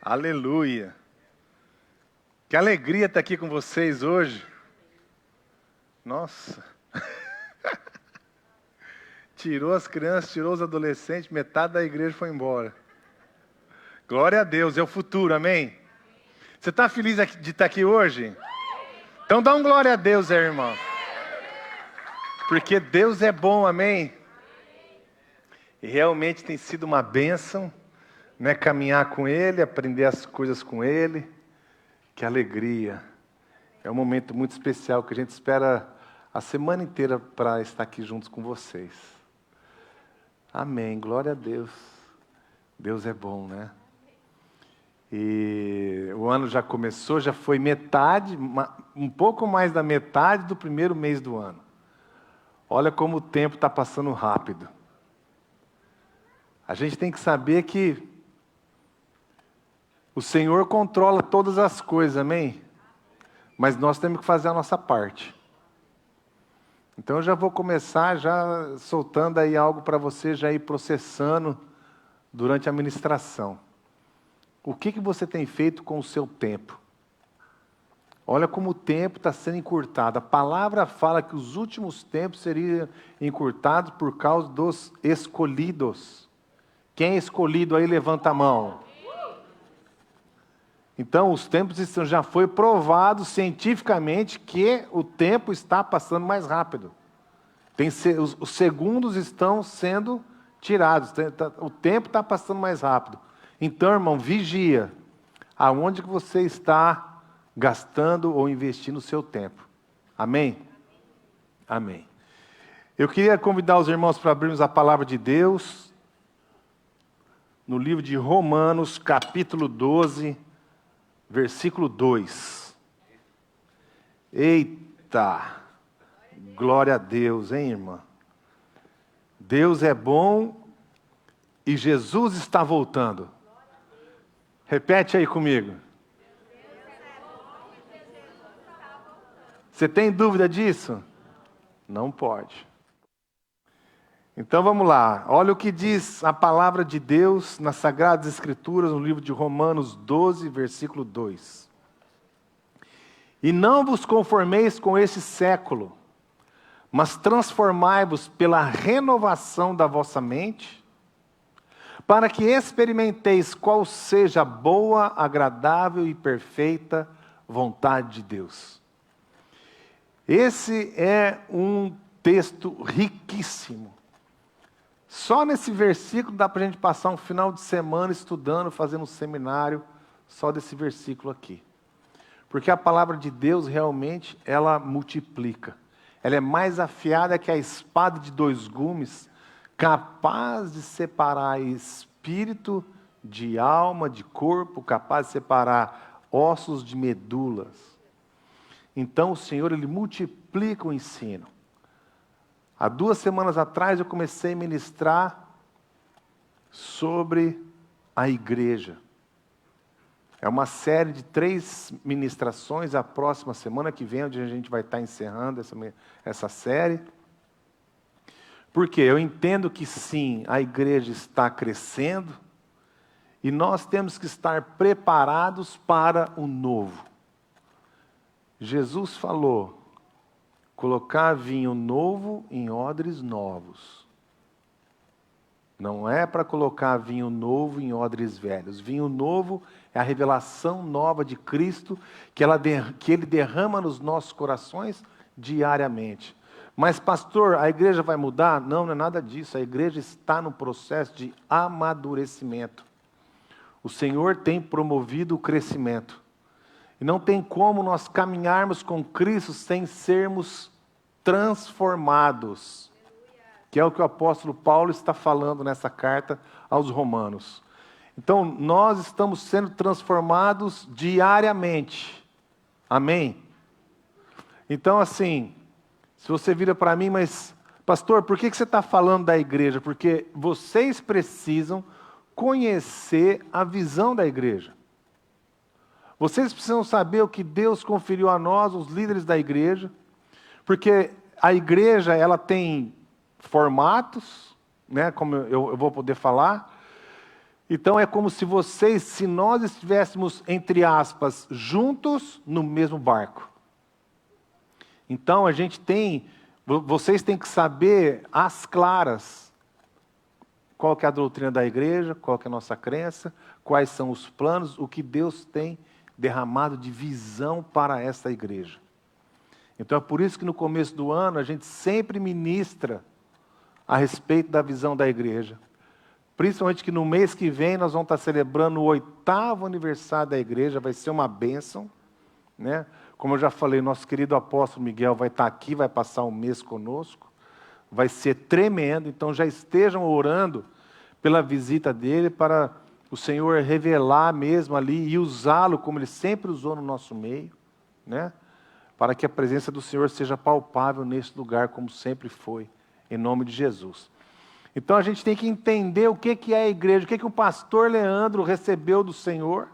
Aleluia! Que alegria estar aqui com vocês hoje. Nossa! Tirou as crianças, tirou os adolescentes, metade da igreja foi embora. Glória a Deus, é o futuro, amém? Você está feliz de estar aqui hoje? Então dá um glória a Deus, irmão. Porque Deus é bom, amém? E realmente tem sido uma bênção, né? Caminhar com Ele, aprender as coisas com Ele. Que alegria. É um momento muito especial que a gente espera a semana inteira para estar aqui juntos com vocês. Amém, glória a Deus. Deus é bom, né? E o ano já começou, já foi metade, um pouco mais da metade do primeiro mês do ano. Olha como o tempo está passando rápido. A gente tem que saber que o Senhor controla todas as coisas, amém? Mas nós temos que fazer a nossa parte. Então eu já vou começar já soltando aí algo para você já ir processando durante a ministração. O que você tem feito com o seu tempo? Olha como o tempo está sendo encurtado. A palavra fala que os últimos tempos seriam encurtados por causa dos escolhidos. Quem é escolhido aí, levanta a mão. Então, os tempos já foi provado cientificamente que o tempo está passando mais rápido. Os segundos estão sendo tirados, o tempo está passando mais rápido. Então, irmão, vigia aonde que você está gastando ou investindo o seu tempo. Amém? Amém. Eu queria convidar os irmãos para abrirmos a palavra de Deus no livro de Romanos, capítulo 12, versículo 2. Eita! Glória a Deus, hein, irmã? Deus é bom e Jesus está voltando. Repete aí comigo. Você tem dúvida disso? Não pode. Então vamos lá. Olha o que diz a palavra de Deus nas Sagradas Escrituras, no livro de Romanos 12, versículo 2. E não vos conformeis com este século, mas transformai-vos pela renovação da vossa mente, para que experimenteis qual seja a boa, agradável e perfeita vontade de Deus. Esse é um texto riquíssimo. Só nesse versículo dá para a gente passar um final de semana estudando, fazendo um seminário, só desse versículo aqui. Porque a palavra de Deus realmente, ela multiplica. Ela é mais afiada que a espada de dois gumes, capaz de separar espírito de alma, de corpo, capaz de separar ossos de medulas. Então o Senhor, Ele multiplica o ensino. Há 2 semanas atrás eu comecei a ministrar sobre a igreja. É uma série de 3 ministrações, a próxima semana que vem, onde a gente vai estar encerrando essa série. Porque eu entendo que sim, a igreja está crescendo, e nós temos que estar preparados para o novo. Jesus falou, colocar vinho novo em odres novos. Não é para colocar vinho novo em odres velhos. Vinho novo é a revelação nova de Cristo que Ele derrama nos nossos corações diariamente. Mas, pastor, a igreja vai mudar? Não, não é nada disso. A igreja está no processo de amadurecimento. O Senhor tem promovido o crescimento. E não tem como nós caminharmos com Cristo sem sermos transformados. Que é o que o apóstolo Paulo está falando nessa carta aos Romanos. Então, nós estamos sendo transformados diariamente. Amém? Então, assim, se você vira para mim, mas, pastor, por que você está falando da igreja? Porque vocês precisam conhecer a visão da igreja. Vocês precisam saber o que Deus conferiu a nós, os líderes da igreja, porque a igreja, ela tem formatos, né, como eu vou poder falar, Então é como se nós estivéssemos, entre aspas, juntos no mesmo barco. Então vocês têm que saber às claras qual que é a doutrina da igreja, qual que é a nossa crença, quais são os planos, o que Deus tem derramado de visão para essa igreja. Então é por isso que no começo do ano a gente sempre ministra a respeito da visão da igreja. Principalmente que no mês que vem nós vamos estar celebrando o 8º aniversário da igreja, vai ser uma bênção, né? Como eu já falei, nosso querido apóstolo Miguel vai estar aqui, vai passar um mês conosco, vai ser tremendo, então já estejam orando pela visita dele, para o Senhor revelar mesmo ali e usá-lo como ele sempre usou no nosso meio, né? Para que a presença do Senhor seja palpável nesse lugar, como sempre foi, em nome de Jesus. Então a gente tem que entender o que é a igreja, o que o pastor Leandro recebeu do Senhor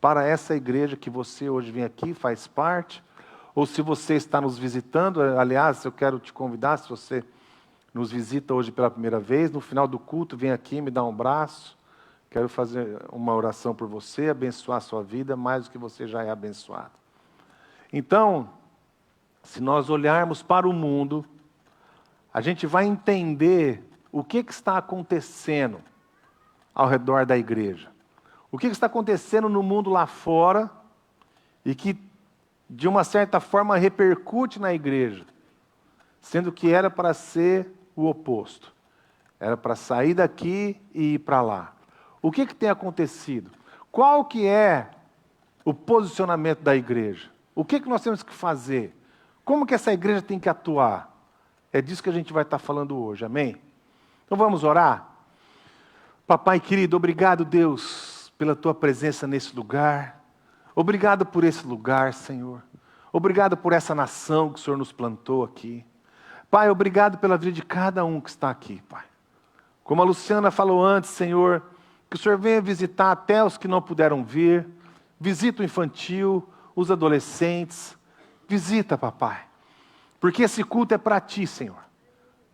para essa igreja que você hoje vem aqui, faz parte, ou se você está nos visitando, aliás, eu quero te convidar, se você nos visita hoje pela primeira vez, no final do culto, vem aqui, me dá um abraço, quero fazer uma oração por você, abençoar a sua vida, mais do que você já é abençoado. Então, se nós olharmos para o mundo, a gente vai entender o que está acontecendo ao redor da igreja. O que está acontecendo no mundo lá fora e que, de uma certa forma, repercute na igreja, sendo que era para ser o oposto. Era para sair daqui e ir para lá. O que tem acontecido? Qual que é o posicionamento da igreja? O que nós temos que fazer? Como que essa igreja tem que atuar? É disso que a gente vai estar falando hoje, amém? Então vamos orar? Papai querido, obrigado, Deus, pela tua presença nesse lugar. Obrigado por esse lugar, Senhor. Obrigado por essa nação que o Senhor nos plantou aqui. Pai, obrigado pela vida de cada um que está aqui, Pai. Como a Luciana falou antes, Senhor, que o Senhor venha visitar até os que não puderam vir. Visita o infantil, os adolescentes. Visita, papai. Porque esse culto é para ti, Senhor.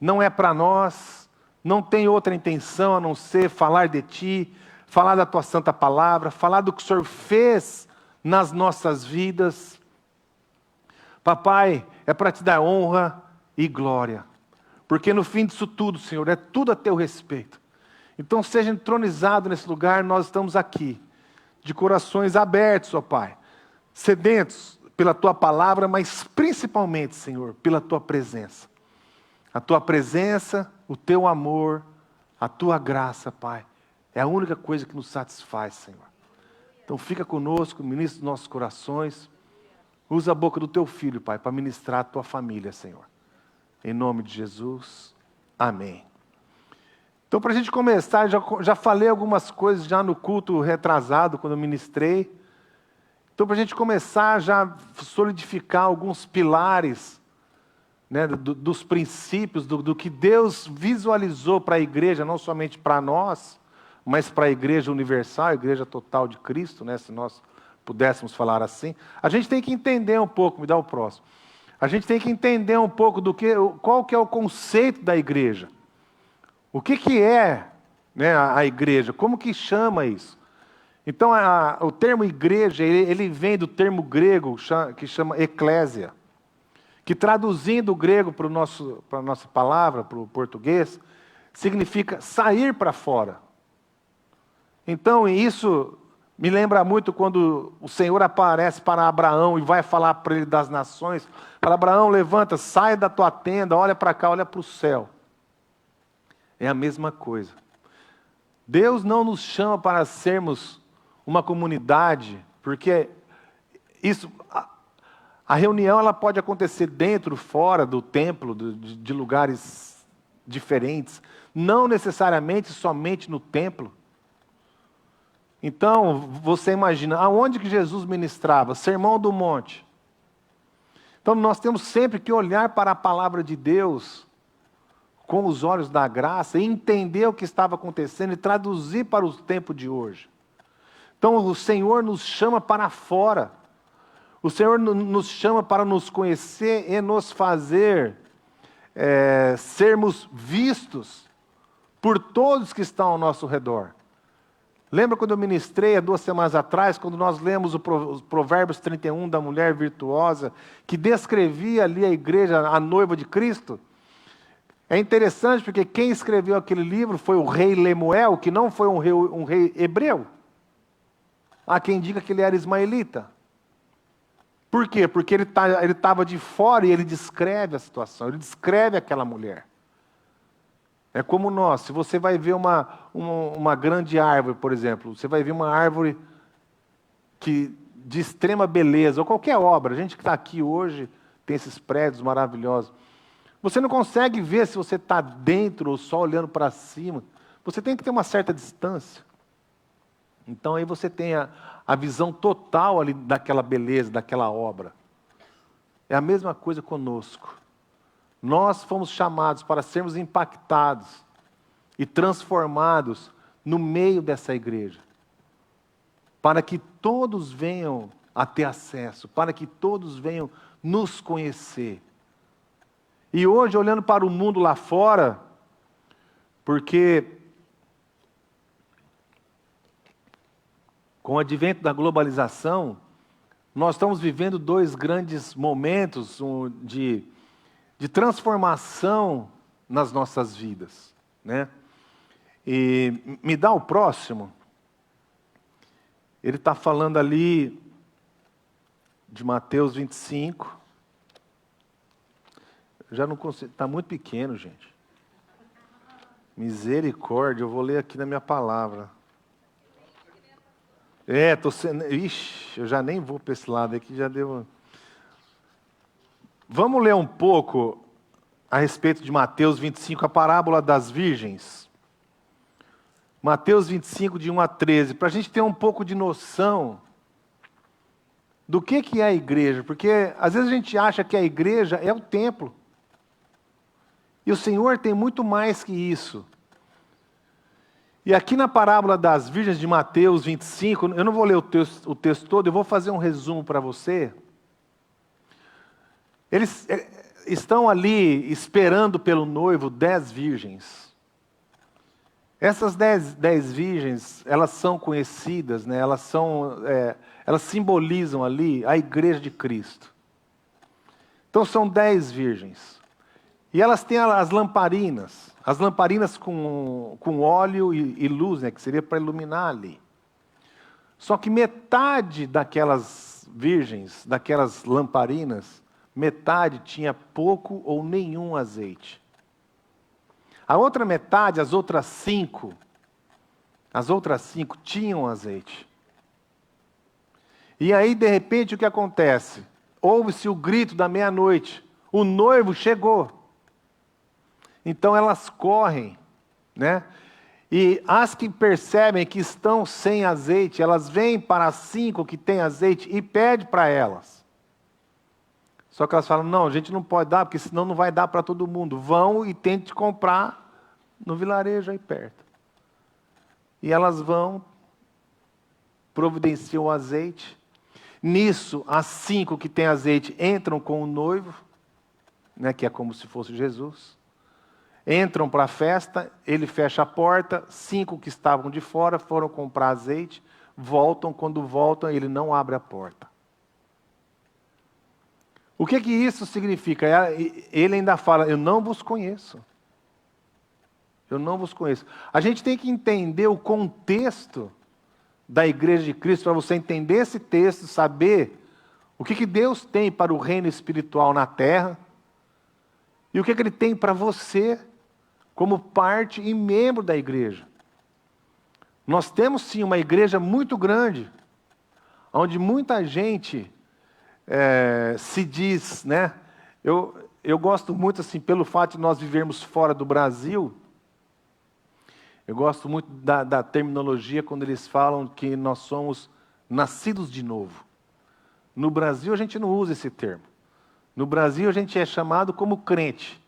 Não é para nós. Não tem outra intenção a não ser falar de ti, falar da tua santa palavra, falar do que o Senhor fez nas nossas vidas. Papai, é para te dar honra e glória. Porque no fim disso tudo, Senhor, é tudo a teu respeito. Então seja entronizado nesse lugar, nós estamos aqui, de corações abertos, ó Pai, sedentos pela tua palavra, mas principalmente, Senhor, pela tua presença. A tua presença, o teu amor, a tua graça, Pai, é a única coisa que nos satisfaz, Senhor. Então fica conosco, ministra os nossos corações. Usa a boca do teu filho, Pai, para ministrar a tua família, Senhor. Em nome de Jesus, amém. Então, para a gente começar, já falei algumas coisas já no culto retrasado, quando eu ministrei. Então, para a gente começar, já solidificar alguns pilares, né, dos princípios, do que Deus visualizou para a igreja, não somente para nós, mas para a igreja universal, a igreja total de Cristo, né, se nós pudéssemos falar assim. A gente tem que entender um pouco, me dá o próximo. A gente tem que entender um pouco qual que é o conceito da igreja. O que é, né, a igreja? Como que chama isso? Então, o termo igreja, ele vem do termo grego que chama eclésia, que traduzindo o grego para a nossa palavra, para o português, significa sair para fora. Então, isso me lembra muito quando o Senhor aparece para Abraão e vai falar para ele das nações. Fala, Abraão, levanta, sai da tua tenda, olha para cá, olha para o céu. É a mesma coisa. Deus não nos chama para sermos uma comunidade, porque a reunião ela pode acontecer dentro, fora do templo, de lugares diferentes, não necessariamente somente no templo. Então, você imagina, aonde que Jesus ministrava? Sermão do Monte. Então, nós temos sempre que olhar para a palavra de Deus com os olhos da graça e entender o que estava acontecendo e traduzir para o tempo de hoje. Então, o Senhor nos chama para fora. O Senhor nos chama para nos conhecer e nos fazer sermos vistos por todos que estão ao nosso redor. Lembra quando eu ministrei há 2 semanas atrás, quando nós lemos os Provérbios 31 da mulher virtuosa, que descrevia ali a igreja, a noiva de Cristo? É interessante porque quem escreveu aquele livro foi o rei Lemuel, que não foi um rei hebreu. Há quem diga que ele era ismaelita. Por quê? Porque ele estava de fora e ele descreve a situação, ele descreve aquela mulher. É como nós, se você vai ver uma grande árvore, por exemplo, você vai ver uma árvore de extrema beleza, ou qualquer obra, a gente que está aqui hoje tem esses prédios maravilhosos. Você não consegue ver se você está dentro ou só olhando para cima. Você tem que ter uma certa distância. Então aí você tem a visão total ali daquela beleza, daquela obra. É a mesma coisa conosco. Nós fomos chamados para sermos impactados e transformados no meio dessa igreja. Para que todos venham a ter acesso, para que todos venham nos conhecer. E hoje, olhando para o mundo lá fora, porque com o advento da globalização, nós estamos vivendo 2 grandes momentos de transformação nas nossas vidas, né? E me dá o próximo. Ele está falando ali de Mateus 25. Já não consigo, está muito pequeno, gente. Misericórdia, eu vou ler aqui na minha palavra. Estou sendo... Ixi, eu já nem vou para esse lado aqui, já deu... Vamos ler um pouco a respeito de Mateus 25, a parábola das virgens. Mateus 25, de 1 a 13, para a gente ter um pouco de noção do que é a igreja. Porque às vezes a gente acha que a igreja é o templo. E o Senhor tem muito mais que isso. E aqui na parábola das virgens de Mateus 25, eu não vou ler o texto todo, eu vou fazer um resumo para você. Eles estão ali esperando pelo noivo 10 virgens. Essas 10 virgens, elas são conhecidas, né? Elas simbolizam ali a igreja de Cristo. Então são 10 virgens. E elas têm as lamparinas com óleo e luz, né? Que seria para iluminar ali. Só que metade daquelas virgens, daquelas lamparinas, metade tinha pouco ou nenhum azeite. A outra metade, as outras cinco tinham azeite. E aí, de repente, o que acontece? Ouve-se o grito da meia-noite. O noivo chegou. Então elas correm, né? E as que percebem que estão sem azeite, elas vêm para as 5 que têm azeite e pedem para elas. Só que elas falam, não, a gente não pode dar, porque senão não vai dar para todo mundo. Vão e tentem comprar no vilarejo aí perto. E elas vão, providenciam o azeite. Nisso, as 5 que têm azeite entram com o noivo, né, que é como se fosse Jesus. Entram para a festa, ele fecha a porta, 5 que estavam de fora foram comprar azeite, voltam, quando voltam ele não abre a porta. O que isso significa? Ele ainda fala, eu não vos conheço. Eu não vos conheço. A gente tem que entender o contexto da igreja de Cristo, para você entender esse texto, saber o que Deus tem para o reino espiritual na terra, e o que Ele tem para você, como parte e membro da igreja. Nós temos sim uma igreja muito grande, onde muita gente se diz, né? Eu gosto muito, assim, pelo fato de nós vivermos fora do Brasil, eu gosto muito da terminologia quando eles falam que nós somos nascidos de novo. No Brasil a gente não usa esse termo. No Brasil a gente é chamado como crente,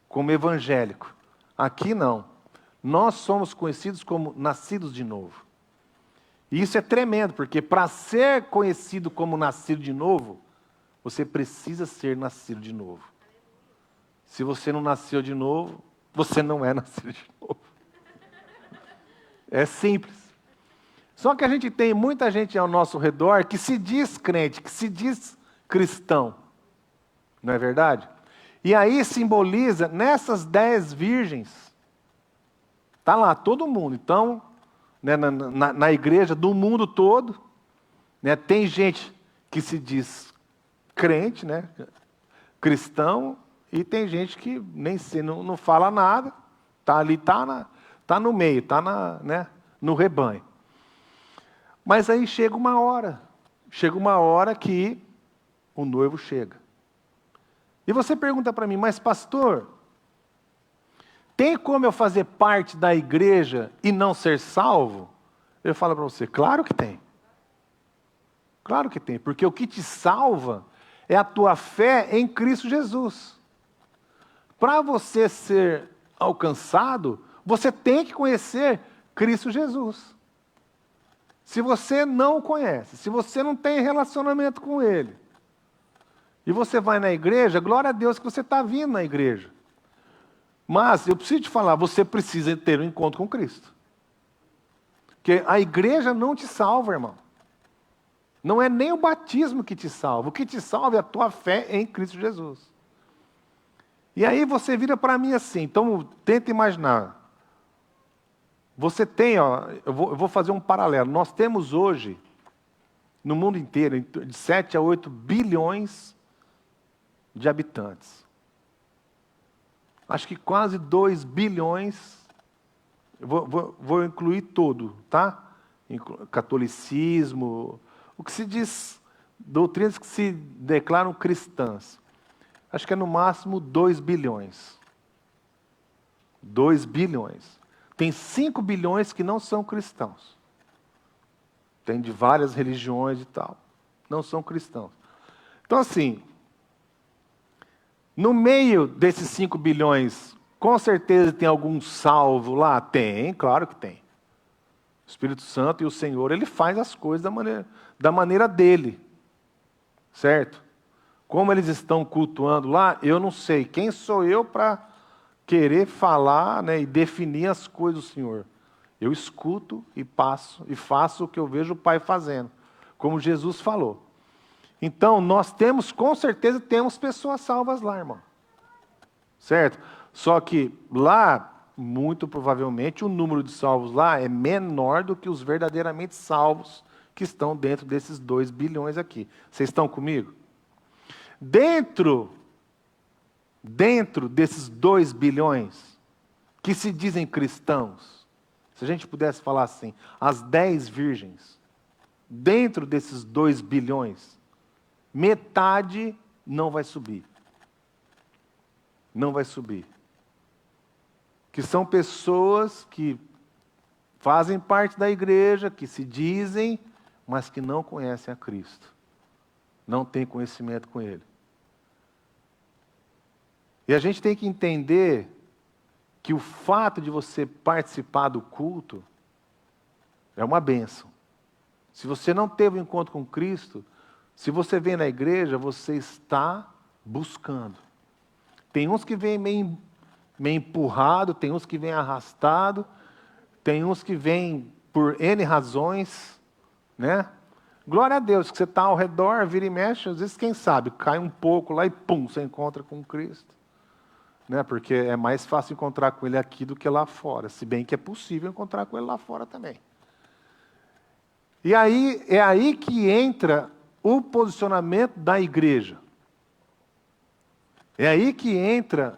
como evangélico. Aqui não. Nós somos conhecidos como nascidos de novo. E isso é tremendo, porque para ser conhecido como nascido de novo, você precisa ser nascido de novo. Se você não nasceu de novo, você não é nascido de novo. É simples. Só que a gente tem muita gente ao nosso redor que se diz crente, que se diz cristão. Não é verdade? E aí simboliza, nessas 10 virgens, está lá todo mundo. Então, né, na igreja do mundo todo, né, tem gente que se diz crente, né, cristão, e tem gente que nem se não fala nada, está ali, tá no meio, está né, no rebanho. Mas aí chega uma hora que o noivo chega. E você pergunta para mim, mas pastor, tem como eu fazer parte da igreja e não ser salvo? Eu falo para você, claro que tem. Claro que tem, porque o que te salva é a tua fé em Cristo Jesus. Para você ser alcançado, você tem que conhecer Cristo Jesus. Se você não o conhece, se você não tem relacionamento com Ele, e você vai na igreja, glória a Deus que você está vindo na igreja. Mas eu preciso te falar, você precisa ter um encontro com Cristo. Porque a igreja não te salva, irmão. Não é nem o batismo que te salva. O que te salva é a tua fé em Cristo Jesus. E aí você vira para mim assim, então tenta imaginar. Você tem, eu vou fazer um paralelo. Nós temos hoje, no mundo inteiro, de 7 a 8 bilhões de habitantes. Acho que quase 2 bilhões, vou incluir todo, tá? Catolicismo, o que se diz, doutrinas que se declaram cristãs. Acho que é no máximo 2 bilhões. 2 bilhões. Tem 5 bilhões que não são cristãos. Tem de várias religiões e tal. Não são cristãos. Então, assim, no meio desses 5 bilhões, com certeza tem algum salvo lá? Tem, claro que tem. O Espírito Santo e o Senhor, Ele faz as coisas da maneira dele. Certo? Como eles estão cultuando lá, eu não sei. Quem sou eu para querer falar, né, e definir as coisas do Senhor? Eu escuto e passo e faço o que eu vejo o Pai fazendo. Como Jesus falou. Então, nós temos, com certeza, temos pessoas salvas lá, irmão. Certo? Só que lá, muito provavelmente, o número de salvos lá é menor do que os verdadeiramente salvos que estão dentro desses 2 bilhões aqui. Vocês estão comigo? Dentro desses 2 bilhões, que se dizem cristãos, se a gente pudesse falar assim, as 10 virgens, dentro desses 2 bilhões, metade não vai subir. Não vai subir. Que são pessoas que fazem parte da igreja, que se dizem, mas que não conhecem a Cristo. Não têm conhecimento com Ele. E a gente tem que entender que o fato de você participar do culto é uma bênção. Se você não teve um encontro com Cristo, se você vem na igreja, você está buscando. Tem uns que vêm meio empurrado, tem uns que vêm arrastado, tem uns que vêm por N razões, né? Glória a Deus, que você está ao redor, vira e mexe, às vezes, quem sabe, cai um pouco lá e pum, você encontra com Cristo. Né? Porque é mais fácil encontrar com Ele aqui do que lá fora, se bem que é possível encontrar com Ele lá fora também. E aí, é aí que entra o posicionamento da igreja. É aí que entra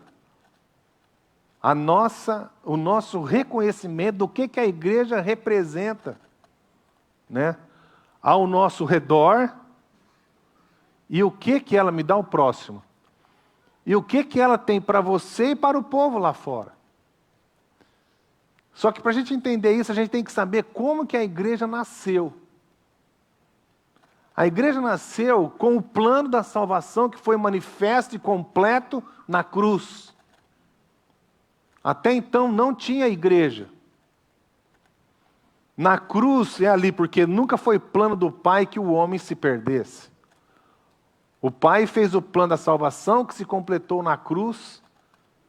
o nosso reconhecimento do que a igreja representa, né, ao nosso redor, e o que ela me dá ao próximo. E o que ela tem para você e para o povo lá fora. Só que para a gente entender isso, a gente tem que saber como que a igreja nasceu. A igreja nasceu com o plano da salvação que foi manifesto e completo na cruz. Até então não tinha igreja. Na cruz é ali, porque nunca foi plano do Pai que o homem se perdesse. O Pai fez o plano da salvação que se completou na cruz,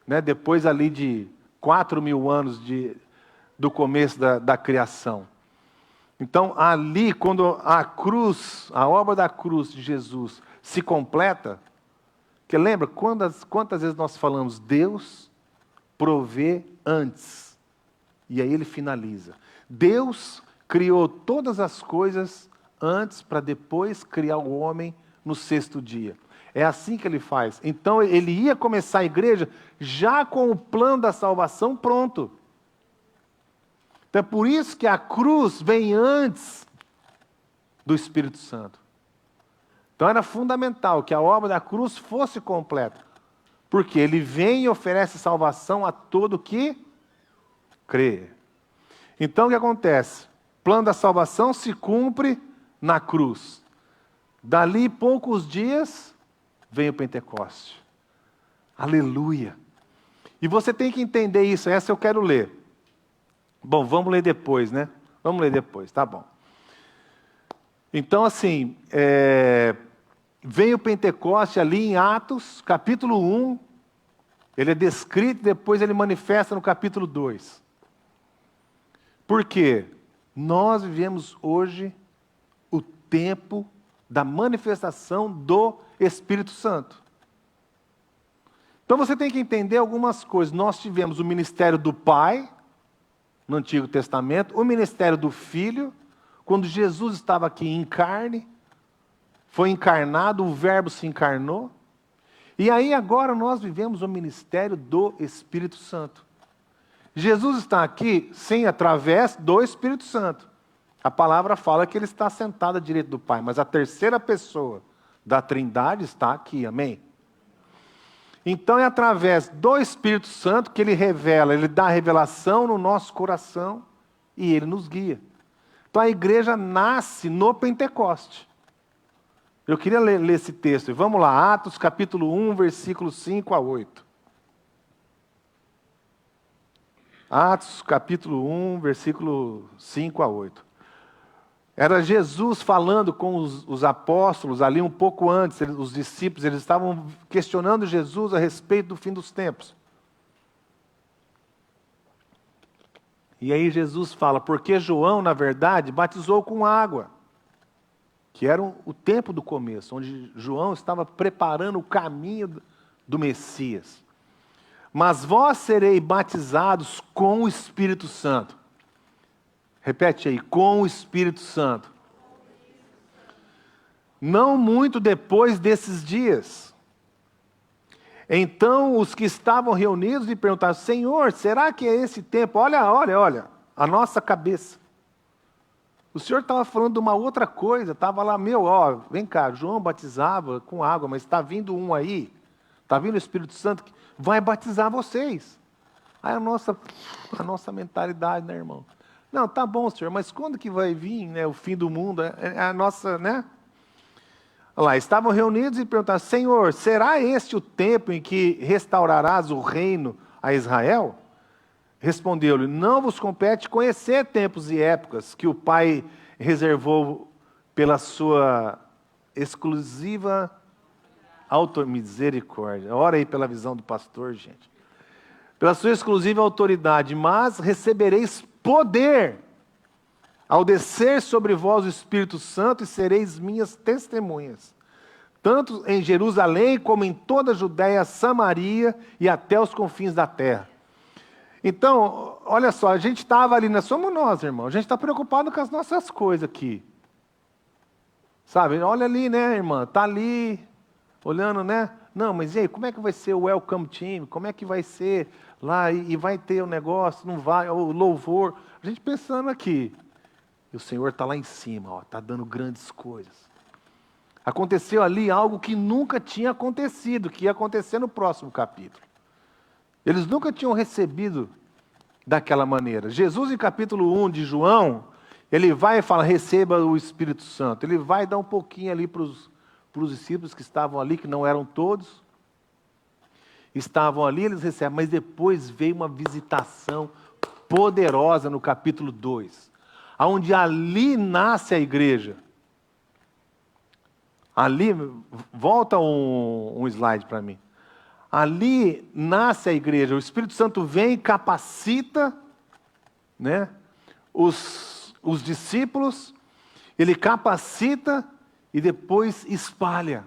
né, depois ali de 4.000 anos do começo da criação. Então, ali, quando a cruz, a obra da cruz de Jesus se completa, que lembra quantas vezes nós falamos, Deus provê antes, e aí ele finaliza. Deus criou todas as coisas antes para depois criar o homem no sexto dia. É assim que ele faz. Então ele ia começar a igreja já com o plano da salvação pronto. Então é por isso que a cruz vem antes do Espírito Santo. Então era fundamental que a obra da cruz fosse completa. Porque ele vem e oferece salvação a todo que crê. Então o que acontece? O plano da salvação se cumpre na cruz. Dali poucos dias vem o Pentecoste. Aleluia! E você tem que entender isso, essa eu quero ler. Bom, vamos ler depois, né? Vamos ler depois, tá bom. Então, assim, vem o Pentecoste ali em Atos, capítulo 1, ele é descrito e depois ele manifesta no capítulo 2. Por quê? Nós vivemos hoje o tempo da manifestação do Espírito Santo. Então você tem que entender algumas coisas. Nós tivemos o ministério do Pai, no Antigo Testamento, o ministério do Filho, quando Jesus estava aqui em carne, foi encarnado, o Verbo se encarnou. E aí agora nós vivemos o ministério do Espírito Santo. Jesus está aqui, sim, através do Espírito Santo. A palavra fala que ele está sentado à direita do Pai, mas a terceira pessoa da Trindade está aqui, amém? Então é através do Espírito Santo que ele revela, ele dá revelação no nosso coração e ele nos guia. Então a igreja nasce no Pentecoste. Eu queria ler esse texto. Vamos lá, Atos capítulo 1, versículos 5 a 8. Atos capítulo 1, versículo 5 a 8. Era Jesus falando com os apóstolos ali um pouco antes, os discípulos, eles estavam questionando Jesus a respeito do fim dos tempos. E aí Jesus fala, porque João, na verdade, batizou com água, que era o tempo do começo, onde João estava preparando o caminho do Messias. Mas vós sereis batizados com o Espírito Santo. Repete aí, com o Espírito Santo. Não muito depois desses dias. Então os que estavam reunidos lhe perguntaram, Senhor, será que é esse tempo? Olha, a nossa cabeça. O Senhor estava falando de uma outra coisa, estava lá, vem cá, João batizava com água, mas está vindo um aí, está vindo o Espírito Santo, que vai batizar vocês. Aí a nossa mentalidade, né, irmão? Não, tá bom, Senhor, mas quando que vai vir, né, o fim do mundo? É a nossa, né? Olha lá, estavam reunidos e perguntaram, Senhor, será este o tempo em que restaurarás o reino a Israel? Respondeu-lhe, não vos compete conhecer tempos e épocas que o Pai reservou pela sua exclusiva misericórdia. Ora aí pela visão do pastor, gente. Pela sua exclusiva autoridade, mas recebereis poder ao descer sobre vós o Espírito Santo e sereis minhas testemunhas, tanto em Jerusalém como em toda a Judéia, Samaria e até os confins da terra. Então, olha só, a gente estava ali, nós somos nós, irmão, a gente está preocupado com as nossas coisas aqui. Sabe, olha ali, né, irmã, está ali, olhando, né? Não, mas e aí, como é que vai ser o welcome team? Como é que vai ser lá? E vai ter o negócio, não vai, o louvor. A gente pensando aqui. E o Senhor está lá em cima, está dando grandes coisas. Aconteceu ali algo que nunca tinha acontecido, que ia acontecer no próximo capítulo. Eles nunca tinham recebido daquela maneira. Jesus, em capítulo 1 de João, ele vai e fala, receba o Espírito Santo. Ele vai dar um pouquinho ali para os discípulos que estavam ali, que não eram todos. Estavam ali, eles recebem. Mas depois veio uma visitação poderosa no capítulo 2. Onde ali nasce a igreja. Ali, volta um slide para mim. Ali nasce a igreja, o Espírito Santo vem e capacita, né, os os discípulos, ele capacita e depois espalha.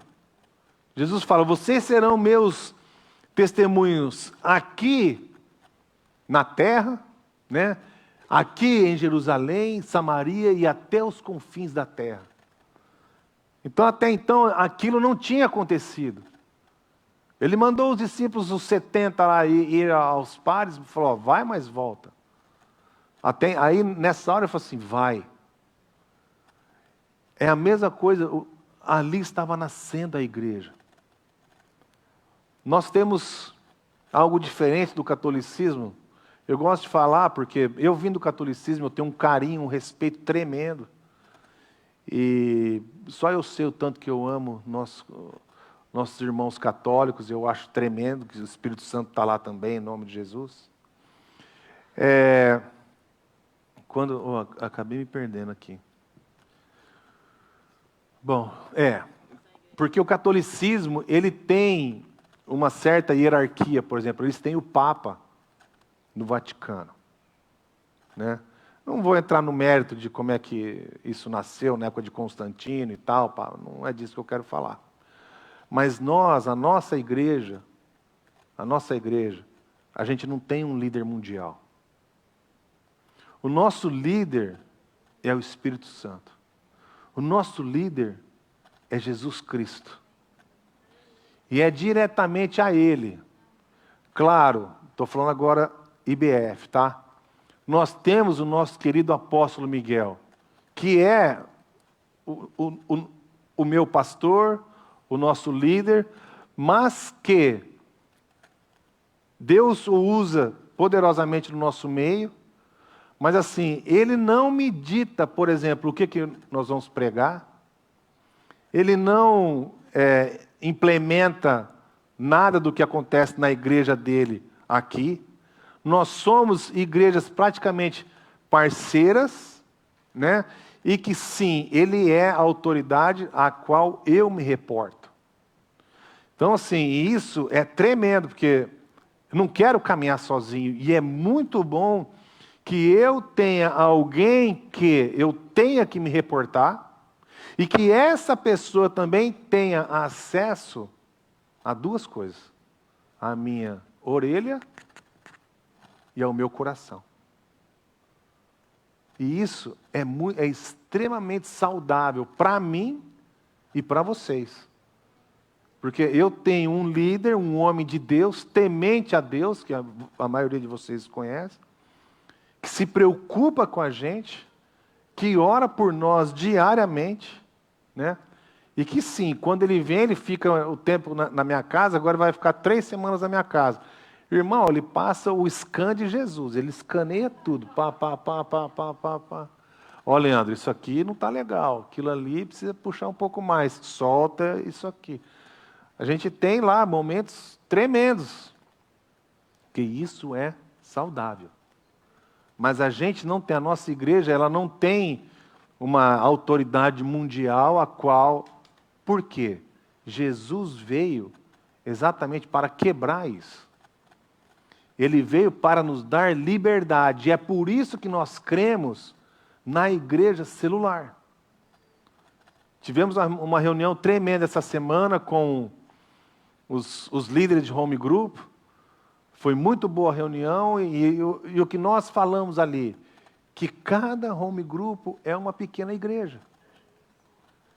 Jesus fala, vocês serão meus testemunhos aqui na terra, né? Aqui em Jerusalém, Samaria e até os confins da terra. Então, até então, aquilo não tinha acontecido. Ele mandou os discípulos, os 70 lá, ir aos pares, e falou, vai, mas volta. Aí, nessa hora, ele falou assim, vai. É a mesma coisa, ali estava nascendo a igreja. Nós temos algo diferente do catolicismo. Eu gosto de falar, porque eu vim do catolicismo, eu tenho um carinho, um respeito tremendo. E só eu sei o tanto que eu amo nossos irmãos católicos, eu acho tremendo, que o Espírito Santo está lá também, em nome de Jesus. Acabei me perdendo aqui. Bom, porque o catolicismo, ele tem uma certa hierarquia, por exemplo, eles têm o Papa no Vaticano, né? Não vou entrar no mérito de como é que isso nasceu, na época de Constantino e tal, não é disso que eu quero falar. Mas a nossa igreja, a gente não tem um líder mundial. O nosso líder é o Espírito Santo. O nosso líder é Jesus Cristo. E é diretamente a Ele. Claro, estou falando agora IBF, tá? Nós temos o nosso querido apóstolo Miguel, que é o meu pastor, o nosso líder, mas que Deus o usa poderosamente no nosso meio, mas assim, ele não me dita, por exemplo, o que nós vamos pregar, ele não implementa nada do que acontece na igreja dele aqui. Nós somos igrejas praticamente parceiras, né? E que sim, ele é a autoridade a qual eu me reporto. Então assim, isso é tremendo, porque eu não quero caminhar sozinho, e é muito bom que eu tenha alguém que eu tenha que me reportar, e que essa pessoa também tenha acesso a duas coisas, a minha orelha e ao meu coração. E isso é extremamente saudável para mim e para vocês. Porque eu tenho um líder, um homem de Deus, temente a Deus, que a maioria de vocês conhece, que se preocupa com a gente, que ora por nós diariamente, né? E que sim, quando ele vem, ele fica o tempo na minha casa, agora vai ficar 3 semanas na minha casa. Irmão, ele passa o scan de Jesus, ele escaneia tudo. Pá. Ó, Leandro, isso aqui não está legal, aquilo ali precisa puxar um pouco mais, solta isso aqui. A gente tem lá momentos tremendos, que isso é saudável. Mas a gente não tem, a nossa igreja, ela não tem uma autoridade mundial a qual... Por quê? Jesus veio exatamente para quebrar isso. Ele veio para nos dar liberdade. E é por isso que nós cremos na igreja celular. Tivemos uma reunião tremenda essa semana com os líderes de home group. Foi muito boa a reunião e o que nós falamos ali, que cada home group é uma pequena igreja.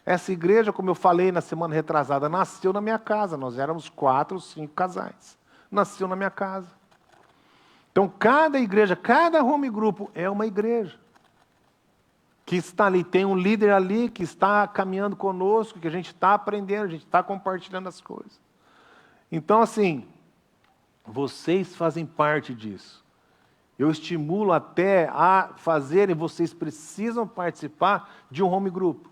Essa igreja, como eu falei na semana retrasada, nasceu na minha casa. Nós éramos 4, 5 casais. Nasceu na minha casa. Então, cada igreja, cada home group é uma igreja. Que está ali, tem um líder ali que está caminhando conosco, que a gente está aprendendo, a gente está compartilhando as coisas. Então, assim, vocês fazem parte disso. Eu estimulo até a fazerem, vocês precisam participar de um home group.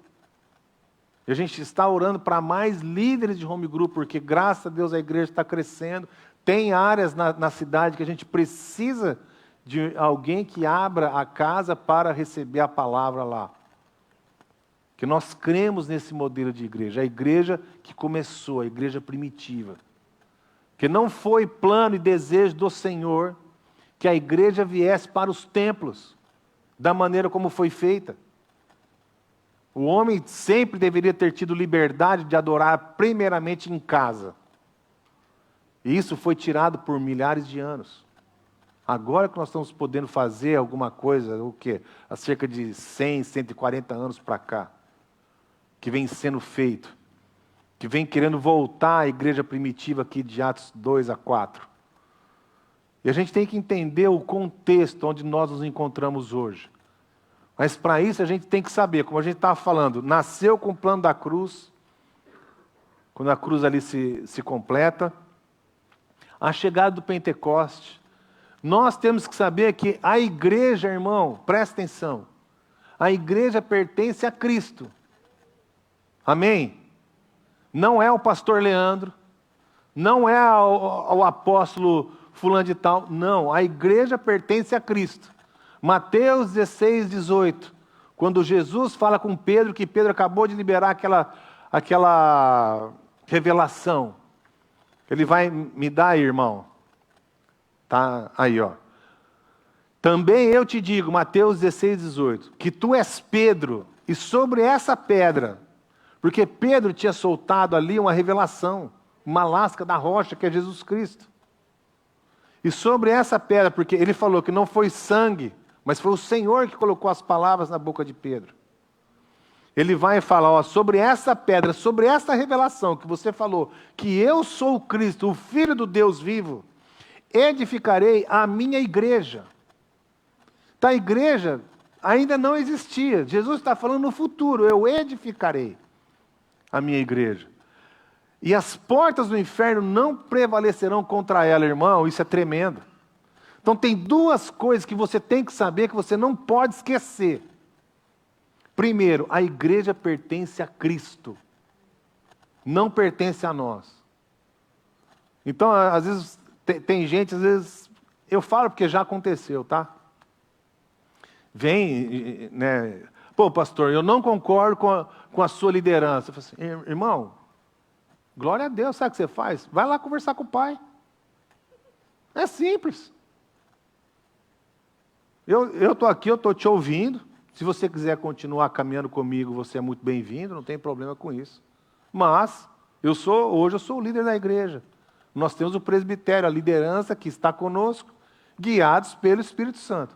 E a gente está orando para mais líderes de home group, porque graças a Deus a igreja está crescendo. Tem áreas na cidade que a gente precisa de alguém que abra a casa para receber a palavra lá. Que nós cremos nesse modelo de igreja, a igreja que começou, a igreja primitiva. Que não foi plano e desejo do Senhor que a igreja viesse para os templos. da maneira como foi feita. O homem sempre deveria ter tido liberdade de adorar primeiramente em casa. E isso foi tirado por milhares de anos. Agora que nós estamos podendo fazer alguma coisa, o quê? Há cerca de 100, 140 anos para cá, que vem sendo feito, que vem querendo voltar à igreja primitiva aqui de Atos 2 a 4. E a gente tem que entender o contexto onde nós nos encontramos hoje. Mas para isso a gente tem que saber, como a gente estava falando, nasceu com o plano da cruz, quando a cruz ali se completa, a chegada do Pentecoste. Nós temos que saber que a igreja, irmão, presta atenção, a igreja pertence a Cristo. Amém? Não é o pastor Leandro, não é ao apóstolo fulano de tal, não, a igreja pertence a Cristo. Mateus 16, 18, quando Jesus fala com Pedro, que Pedro acabou de liberar aquela revelação. Ele vai me dar, irmão. Tá aí, ó. Também eu te digo, Mateus 16, 18, que tu és Pedro, e sobre essa pedra, porque Pedro tinha soltado ali uma revelação, uma lasca da rocha, que é Jesus Cristo. E sobre essa pedra, porque ele falou que não foi sangue, mas foi o Senhor que colocou as palavras na boca de Pedro. Ele vai falar, ó, sobre essa pedra, sobre essa revelação que você falou, que eu sou o Cristo, o Filho do Deus vivo, edificarei a minha igreja. Então a igreja ainda não existia. Jesus está falando no futuro, eu edificarei a minha igreja. E as portas do inferno não prevalecerão contra ela, irmão, isso é tremendo. Então tem duas coisas que você tem que saber, que você não pode esquecer. Primeiro, a igreja pertence a Cristo, não pertence a nós. Então, às vezes, tem gente, às vezes, eu falo porque já aconteceu, tá? Vem, né? Pô, pastor, eu não concordo com a sua liderança. Eu falo assim, irmão, glória a Deus, sabe o que você faz? Vai lá conversar com o pai. É simples. Eu estou aqui, eu estou te ouvindo. Se você quiser continuar caminhando comigo, você é muito bem-vindo, não tem problema com isso. Mas, hoje eu sou o líder da igreja. Nós temos o presbitério, a liderança que está conosco, guiados pelo Espírito Santo.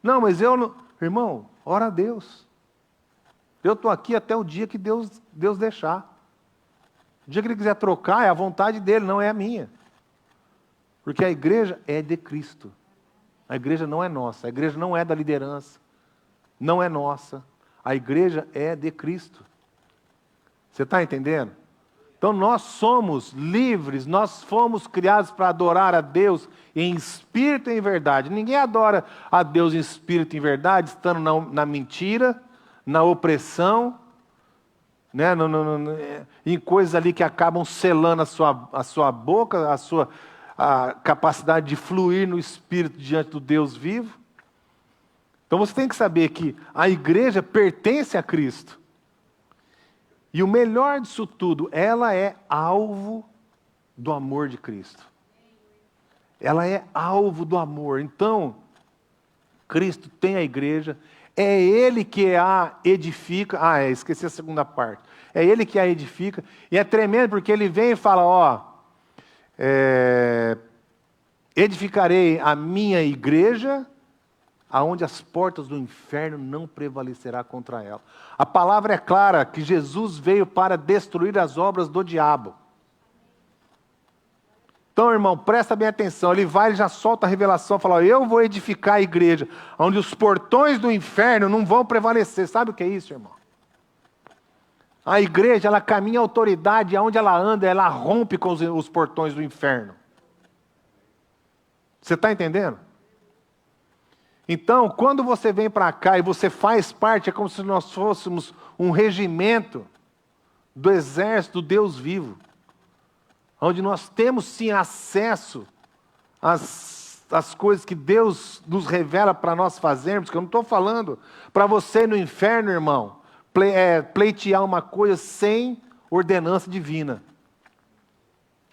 Não, mas eu não... Irmão, ora a Deus. Eu estou aqui até o dia que Deus deixar. O dia que Ele quiser trocar, é a vontade dEle, não é a minha. Porque a igreja é de Cristo. A igreja não é nossa, a igreja não é da liderança, não é nossa. A igreja é de Cristo. Você está entendendo? Então nós somos livres, nós fomos criados para adorar a Deus em espírito e em verdade. Ninguém adora a Deus em espírito e em verdade, estando na mentira, na opressão, né? Em coisas ali que acabam selando a sua boca, a capacidade de fluir no Espírito diante do Deus vivo. Então você tem que saber que a igreja pertence a Cristo. E o melhor disso tudo, ela é alvo do amor de Cristo. Ela é alvo do amor. Então, Cristo tem a igreja, é Ele que a edifica. Esqueci a segunda parte. É Ele que a edifica. E é tremendo porque Ele vem e fala, edificarei a minha igreja, aonde as portas do inferno não prevalecerá contra ela. A palavra é clara, que Jesus veio para destruir as obras do diabo. Então, irmão, presta bem atenção, ele já solta a revelação, fala, eu vou edificar a igreja, onde os portões do inferno não vão prevalecer. Sabe o que é isso, irmão? A igreja, ela caminha a autoridade, aonde ela anda, ela rompe com os portões do inferno. Você está entendendo? Então, quando você vem para cá e você faz parte, é como se nós fôssemos um regimento do exército do Deus vivo, onde nós temos sim acesso às coisas que Deus nos revela para nós fazermos, que eu não estou falando para você ir no inferno, irmão, pleitear uma coisa sem ordenança divina.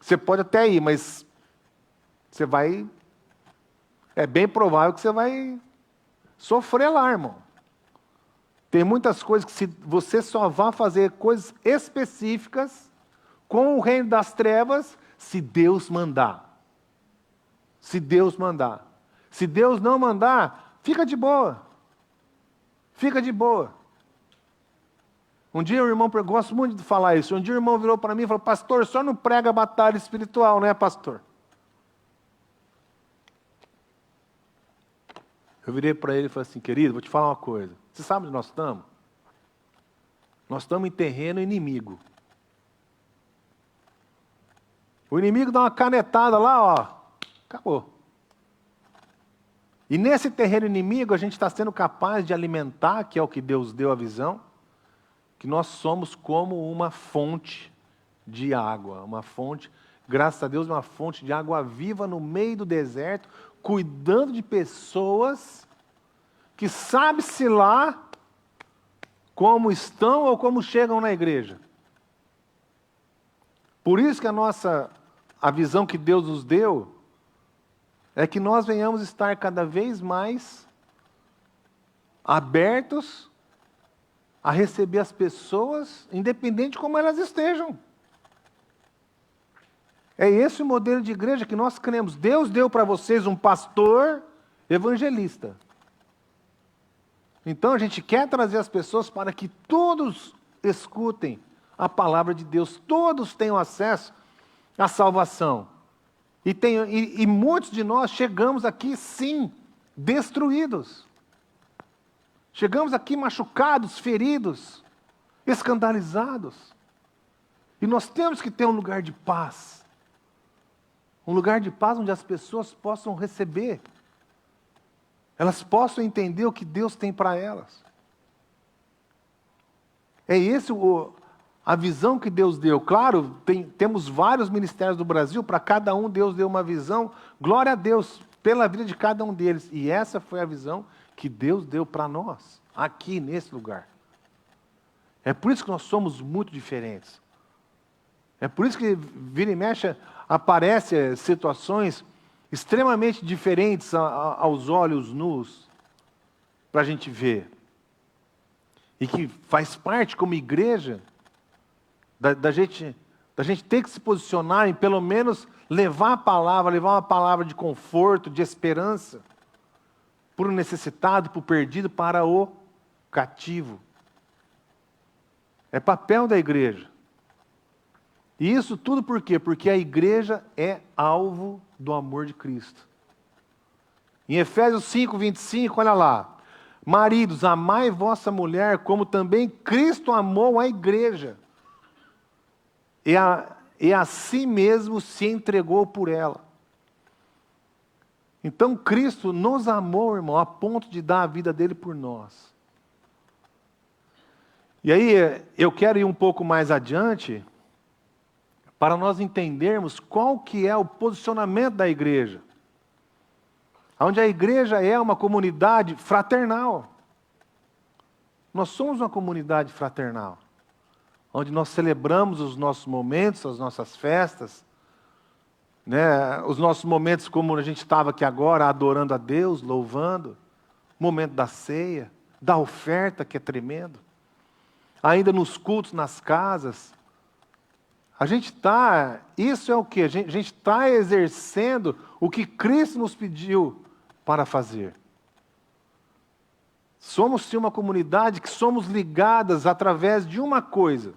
Você pode até ir, mas você vai... É bem provável que você vai sofrer lá, irmão. Tem muitas coisas que você só vai fazer coisas específicas com o reino das trevas se Deus mandar. Se Deus mandar. Se Deus não mandar, fica de boa. Fica de boa. Um dia o irmão, eu gosto muito de falar isso, um dia o irmão virou para mim e falou, pastor, o senhor não prega batalha espiritual, né, pastor? Eu virei para ele e falei assim, querido, vou te falar uma coisa. Você sabe onde nós estamos? Nós estamos em terreno inimigo. O inimigo dá uma canetada lá, ó, acabou. E nesse terreno inimigo a gente está sendo capaz de alimentar, que é o que Deus deu a visão, que nós somos como uma fonte de água, uma fonte, graças a Deus, uma fonte de água viva no meio do deserto, cuidando de pessoas que sabe-se lá como estão ou como chegam na igreja. Por isso que a visão que Deus nos deu é que nós venhamos estar cada vez mais abertos a receber as pessoas, independente de como elas estejam. É esse o modelo de igreja que nós cremos. Deus deu para vocês um pastor evangelista. Então a gente quer trazer as pessoas para que todos escutem a palavra de Deus, todos tenham acesso à salvação. E muitos de nós chegamos aqui, sim, destruídos. Chegamos aqui machucados, feridos, escandalizados. E nós temos que ter um lugar de paz. Um lugar de paz onde as pessoas possam receber. Elas possam entender o que Deus tem para elas. É esse a visão que Deus deu. Claro, temos vários ministérios do Brasil, para cada um Deus deu uma visão. Glória a Deus pela vida de cada um deles. E essa foi a visão que Deus deu para nós, aqui nesse lugar. É por isso que nós somos muito diferentes. É por isso que vira e mexe, aparecem situações extremamente diferentes aos olhos nus, para a gente ver. E que faz parte, como igreja, da gente ter que se posicionar em pelo menos levar uma palavra de conforto, de esperança, para o necessitado, para o perdido, para o cativo. É papel da igreja. E isso tudo por quê? Porque a igreja é alvo do amor de Cristo. Em Efésios 5, 25, olha lá. Maridos, amai vossa mulher, como também Cristo amou a igreja. E a si mesmo se entregou por ela. Então Cristo nos amou, irmão, a ponto de dar a vida dele por nós. E aí eu quero ir um pouco mais adiante, para nós entendermos qual que é o posicionamento da igreja. Onde a igreja é uma comunidade fraternal. Nós somos uma comunidade fraternal. Onde nós celebramos os nossos momentos, as nossas festas, né? Os nossos momentos como a gente estava aqui agora, adorando a Deus, louvando. O momento da ceia, da oferta, que é tremendo. Ainda nos cultos, nas casas. A gente está, isso é o quê? A gente está exercendo o que Cristo nos pediu para fazer. Somos sim uma comunidade que somos ligadas através de uma coisa,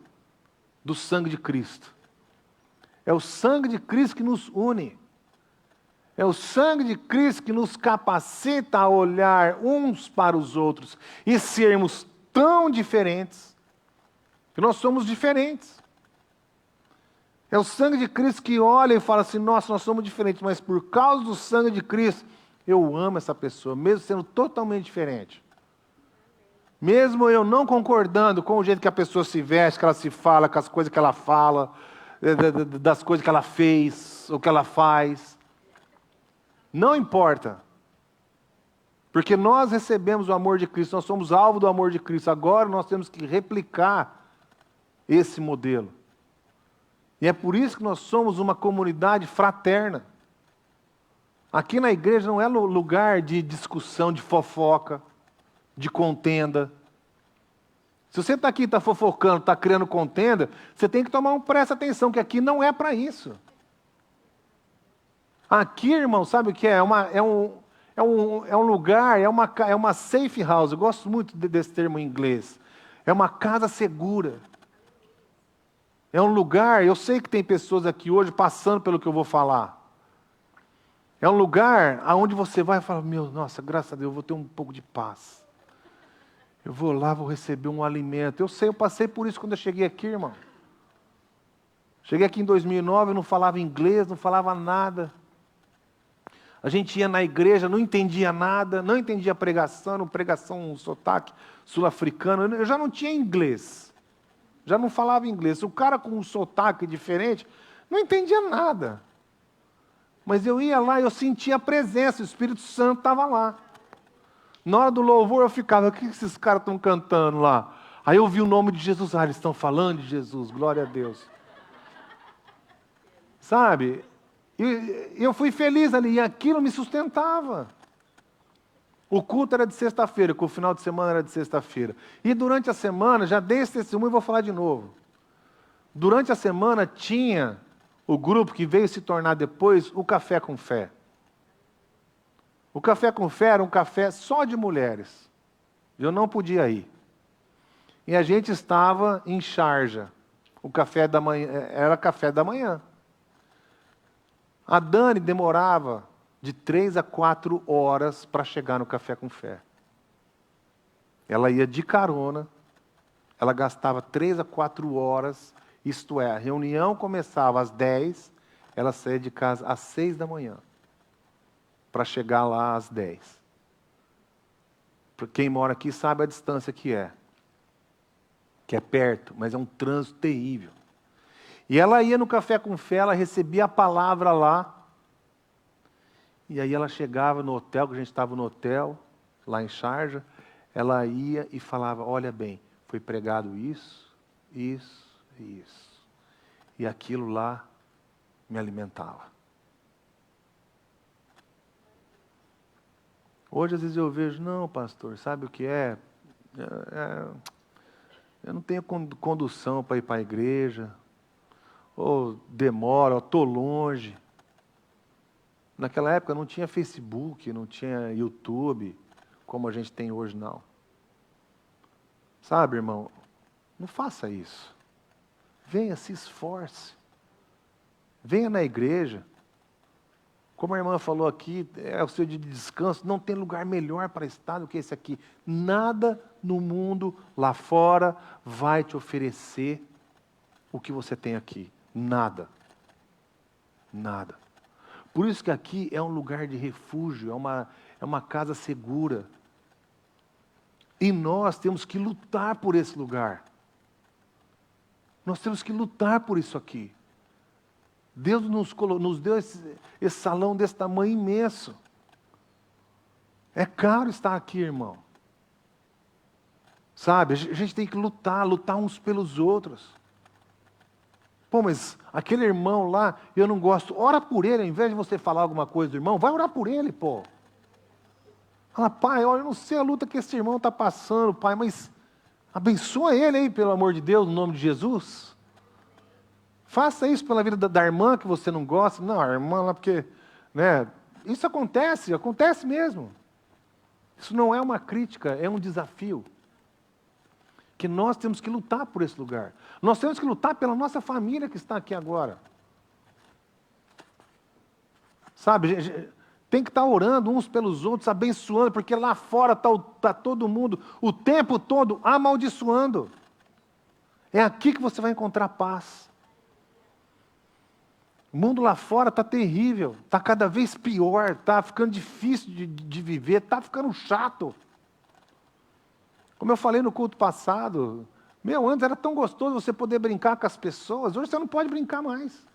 do sangue de Cristo. É o sangue de Cristo que nos une. É o sangue de Cristo que nos capacita a olhar uns para os outros e sermos tão diferentes, que nós somos diferentes. É o sangue de Cristo que olha e fala assim, nossa, nós somos diferentes, mas por causa do sangue de Cristo, eu amo essa pessoa, mesmo sendo totalmente diferente. Mesmo eu não concordando com o jeito que a pessoa se veste, que ela se fala, com as coisas que ela fala, das coisas que ela fez, ou que ela faz. Não importa. Porque nós recebemos o amor de Cristo, nós somos alvo do amor de Cristo. Agora nós temos que replicar esse modelo. E é por isso que nós somos uma comunidade fraterna. Aqui na igreja não é lugar de discussão, de fofoca. de contenda. Se você está aqui, está fofocando, está criando contenda, você tem que presta atenção, que aqui não é para isso. Aqui, irmão, sabe o que é? É um lugar, é uma safe house. Eu gosto muito desse termo em inglês. É uma casa segura. É um lugar, eu sei que tem pessoas aqui hoje passando pelo que eu vou falar. É um lugar onde você vai e fala, nossa, graças a Deus, eu vou ter um pouco de paz. Eu vou lá, vou receber um alimento. Eu sei, eu passei por isso quando eu cheguei aqui, irmão. Cheguei aqui em 2009, eu não falava inglês, não falava nada. A gente ia na igreja, não entendia nada, não entendia a pregação, um sotaque sul-africano. Eu já não tinha inglês. Já não falava inglês. O cara com um sotaque diferente, não entendia nada. Mas eu ia lá e eu sentia a presença, o Espírito Santo estava lá. Na hora do louvor eu ficava, o que esses caras estão cantando lá? Aí eu vi o nome de Jesus, eles estão falando de Jesus, glória a Deus. Sabe? E eu fui feliz ali, e aquilo me sustentava. O culto era de sexta-feira, o final de semana era de sexta-feira. E durante a semana, já dei esse testemunho e vou falar de novo. Durante a semana tinha o grupo que veio se tornar depois o Café com Fé. O Café com Fé era um café só de mulheres. Eu não podia ir. E a gente estava em Sharjah. O café da manhã era café da manhã. A Dani demorava de 3 a 4 horas para chegar no Café com Fé. Ela ia de carona, ela gastava 3 a 4 horas, isto é, a reunião começava às 10, ela saía de casa às 6 da manhã, para chegar lá às 10. Quem mora aqui sabe a distância que é perto, mas é um trânsito terrível. E ela ia no Café com Fé, ela recebia a palavra lá, e aí ela chegava no hotel, que a gente estava no hotel, lá em Sharjah, ela ia e falava, olha bem, foi pregado isso, isso e isso. E aquilo lá me alimentava. Hoje, às vezes, eu vejo, não, pastor, sabe o que é? Eu não tenho condução para ir para a igreja, ou demora, ou estou longe. Naquela época não tinha Facebook, não tinha YouTube, como a gente tem hoje, não. Sabe, irmão, não faça isso. Venha, se esforce. Venha na igreja. Como a irmã falou aqui, é o seu dia de descanso, não tem lugar melhor para estar do que esse aqui. Nada no mundo lá fora vai te oferecer o que você tem aqui. Nada. Nada. Por isso que aqui é um lugar de refúgio, é uma casa segura. E nós temos que lutar por esse lugar. Nós temos que lutar por isso aqui. Deus nos deu esse salão desse tamanho imenso. É caro estar aqui, irmão. Sabe, a gente tem que lutar uns pelos outros. Pô, mas aquele irmão lá, eu não gosto. Ora por ele, ao invés de você falar alguma coisa do irmão, vai orar por ele, pô. Fala, pai, olha, eu não sei a luta que esse irmão está passando, pai, mas abençoa ele aí, pelo amor de Deus, no nome de Jesus. Faça isso pela vida da irmã que você não gosta. Não, a irmã lá, porque, né, isso acontece mesmo. Isso não é uma crítica, é um desafio. Que nós temos que lutar por esse lugar. Nós temos que lutar pela nossa família que está aqui agora. Sabe, tem que estar orando uns pelos outros, abençoando, porque lá fora está todo mundo, o tempo todo, amaldiçoando. É aqui que você vai encontrar paz. O mundo lá fora está terrível, está cada vez pior, está ficando difícil de viver, está ficando chato. Como eu falei no culto passado, antes era tão gostoso você poder brincar com as pessoas, hoje você não pode brincar mais.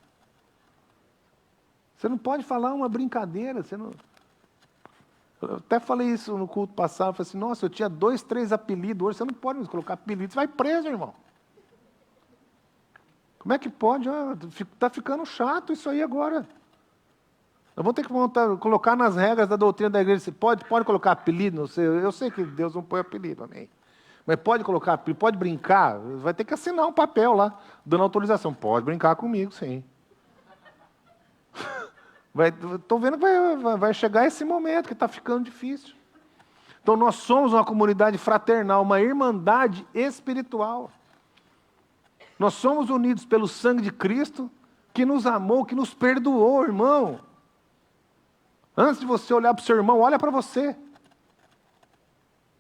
Você não pode falar uma brincadeira, Eu até falei isso no culto passado, falei assim, nossa, eu tinha 2, 3 apelidos, hoje você não pode mais colocar apelido, você vai preso, irmão. Como é que pode? Está ficando chato isso aí agora. Nós vamos ter que colocar nas regras da doutrina da igreja. Você pode colocar apelido, não sei, eu sei que Deus não põe apelido, amém. Mas pode colocar apelido, pode brincar, vai ter que assinar um papel lá, dando autorização. Pode brincar comigo, sim. Estou vendo que vai chegar esse momento que está ficando difícil. Então nós somos uma comunidade fraternal, uma irmandade espiritual. Nós somos unidos pelo sangue de Cristo, que nos amou, que nos perdoou, irmão. Antes de você olhar para o seu irmão, olha para você.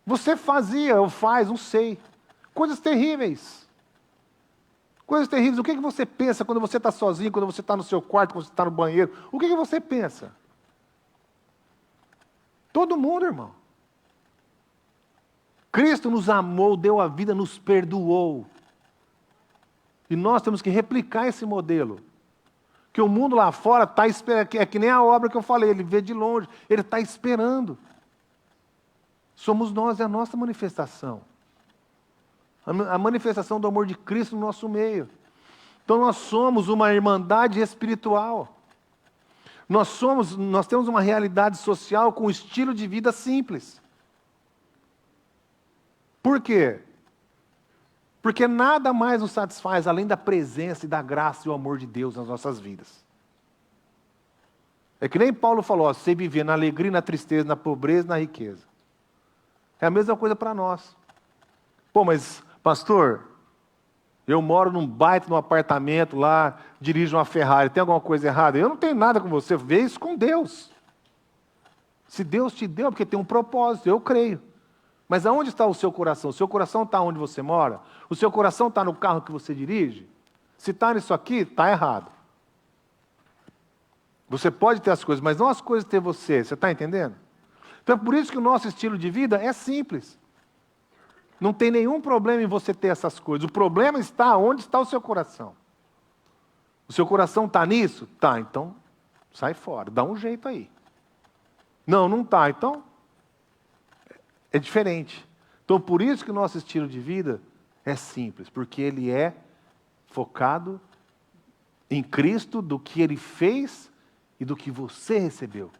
Você fazia ou faz, não sei, coisas terríveis. Coisas terríveis. O que você pensa quando você está sozinho, quando você está no seu quarto, quando você está no banheiro? O que você pensa? Todo mundo, irmão. Cristo nos amou, deu a vida, nos perdoou. E nós temos que replicar esse modelo. Que o mundo lá fora está esperando, é que nem a obra que eu falei, ele vê de longe, ele está esperando. Somos nós, é a nossa manifestação. A manifestação do amor de Cristo no nosso meio. Então nós somos uma irmandade espiritual. Nós temos uma realidade social com um estilo de vida simples. Por quê? Porque nada mais nos satisfaz além da presença e da graça e o amor de Deus nas nossas vidas. É que nem Paulo falou, você viver na alegria, na tristeza, na pobreza, na riqueza. É a mesma coisa para nós. Pô, mas pastor, eu moro num baita, num apartamento lá, dirijo uma Ferrari, tem alguma coisa errada? Eu não tenho nada com você, vê isso com Deus. Se Deus te deu, porque tem um propósito, eu creio. Mas aonde está o seu coração? O seu coração está onde você mora? O seu coração está no carro que você dirige? Se está nisso aqui, está errado. Você pode ter as coisas, mas não as coisas ter você. Você está entendendo? Então é por isso que o nosso estilo de vida é simples. Não tem nenhum problema em você ter essas coisas. O problema está onde está o seu coração. O seu coração está nisso? Tá, então sai fora, dá um jeito aí. Não está, então é diferente. Então por isso que o nosso estilo de vida é simples, porque ele é focado em Cristo, do que Ele fez e do que você recebeu.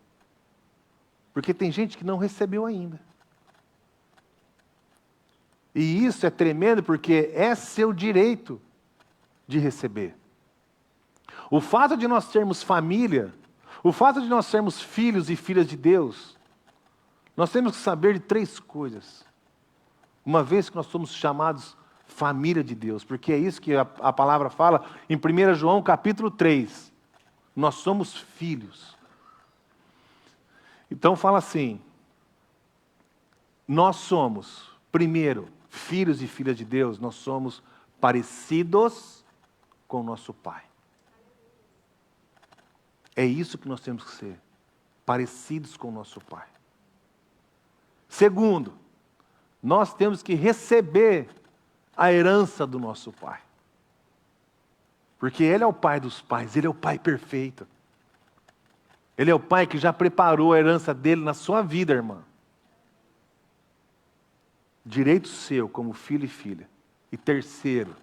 Porque tem gente que não recebeu ainda. E isso é tremendo porque é seu direito de receber. O fato de nós sermos família, o fato de nós sermos filhos e filhas de Deus, nós temos que saber de 3 coisas. Uma vez que nós somos chamados família de Deus, porque é isso que a palavra fala em 1 João capítulo 3. Nós somos filhos. Então fala assim, nós somos, primeiro, filhos e filhas de Deus, nós somos parecidos com o nosso Pai. É isso que nós temos que ser, parecidos com o nosso Pai. Segundo, nós temos que receber a herança do nosso Pai. Porque Ele é o Pai dos pais, Ele é o Pai perfeito. Ele é o Pai que já preparou a herança dele na sua vida, irmã. Direito seu como filho e filha. E terceiro,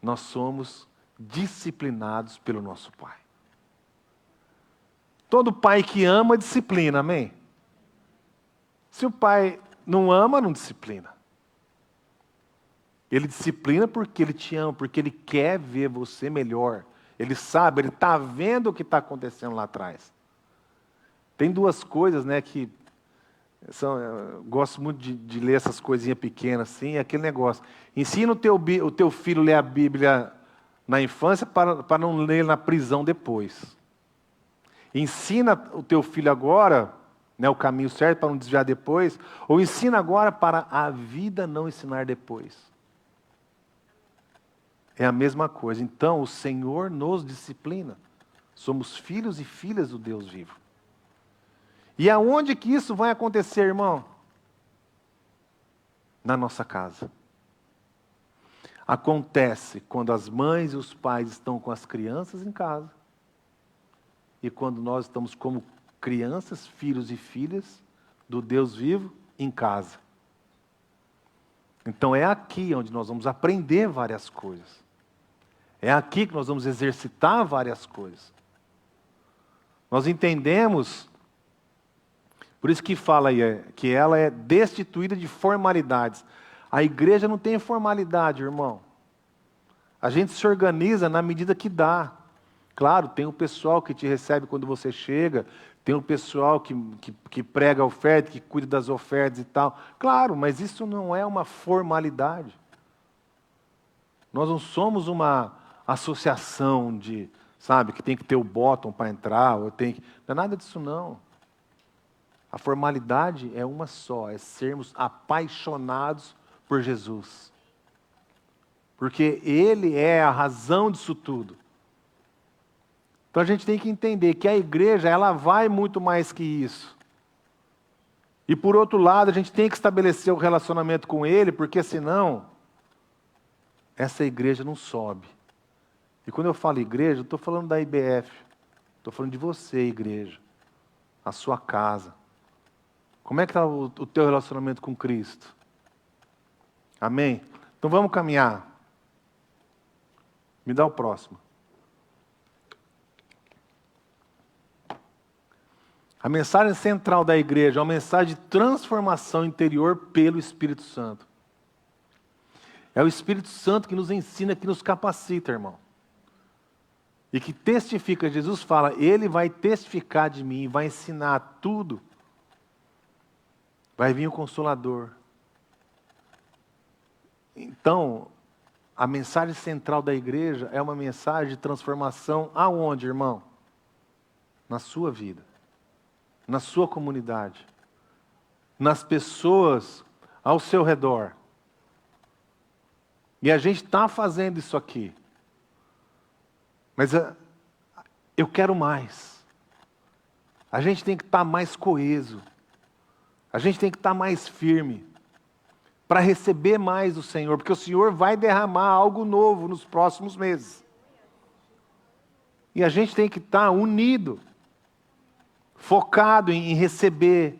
nós somos disciplinados pelo nosso Pai. Todo pai que ama, disciplina, amém? Se o pai não ama, não disciplina. Ele disciplina porque ele te ama, porque ele quer ver você melhor. Ele sabe, ele está vendo o que está acontecendo lá atrás. Tem 2 coisas, né, que eu gosto muito de ler essas coisinhas pequenas assim, é aquele negócio. Ensina o teu filho a ler a Bíblia na infância para não ler na prisão depois. Ensina o teu filho agora, né, o caminho certo para não desviar depois, ou ensina agora para a vida não ensinar depois. É a mesma coisa. Então, o Senhor nos disciplina. Somos filhos e filhas do Deus vivo. E aonde que isso vai acontecer, irmão? Na nossa casa. Acontece quando as mães e os pais estão com as crianças em casa. E quando nós estamos como crianças, filhos e filhas do Deus vivo em casa. Então é aqui onde nós vamos aprender várias coisas. É aqui que nós vamos exercitar várias coisas. Nós entendemos, por isso que fala aí, que ela é destituída de formalidades. A igreja não tem formalidade, irmão. A gente se organiza na medida que dá. Claro, tem o pessoal que te recebe quando você chega, tem o pessoal que prega a oferta, que cuida das ofertas e tal. Claro, mas isso não é uma formalidade. Nós não somos uma associação de, sabe, que tem que ter o bottom para entrar, ou tem que... Não é nada disso não. A formalidade é uma só, é sermos apaixonados por Jesus. Porque Ele é a razão disso tudo. Então a gente tem que entender que a igreja, ela vai muito mais que isso. E por outro lado, a gente tem que estabelecer o relacionamento com Ele, porque senão, essa igreja não sobe. E quando eu falo igreja, eu estou falando da IBF. Estou falando de você, igreja. A sua casa. Como é que está o teu relacionamento com Cristo? Amém? Então vamos caminhar. Me dá o próximo. A mensagem central da igreja é uma mensagem de transformação interior pelo Espírito Santo. É o Espírito Santo que nos ensina, que nos capacita, irmão. E que testifica, Jesus fala, Ele vai testificar de mim, vai ensinar tudo. Vai vir o Consolador. Então, a mensagem central da igreja é uma mensagem de transformação aonde, irmão? Na sua vida. Na sua comunidade, nas pessoas ao seu redor. E a gente está fazendo isso aqui. Mas eu quero mais. A gente tem que estar mais coeso. A gente tem que estar mais firme. Para receber mais do Senhor. Porque o Senhor vai derramar algo novo nos próximos meses. E a gente tem que estar unido. Focado em receber,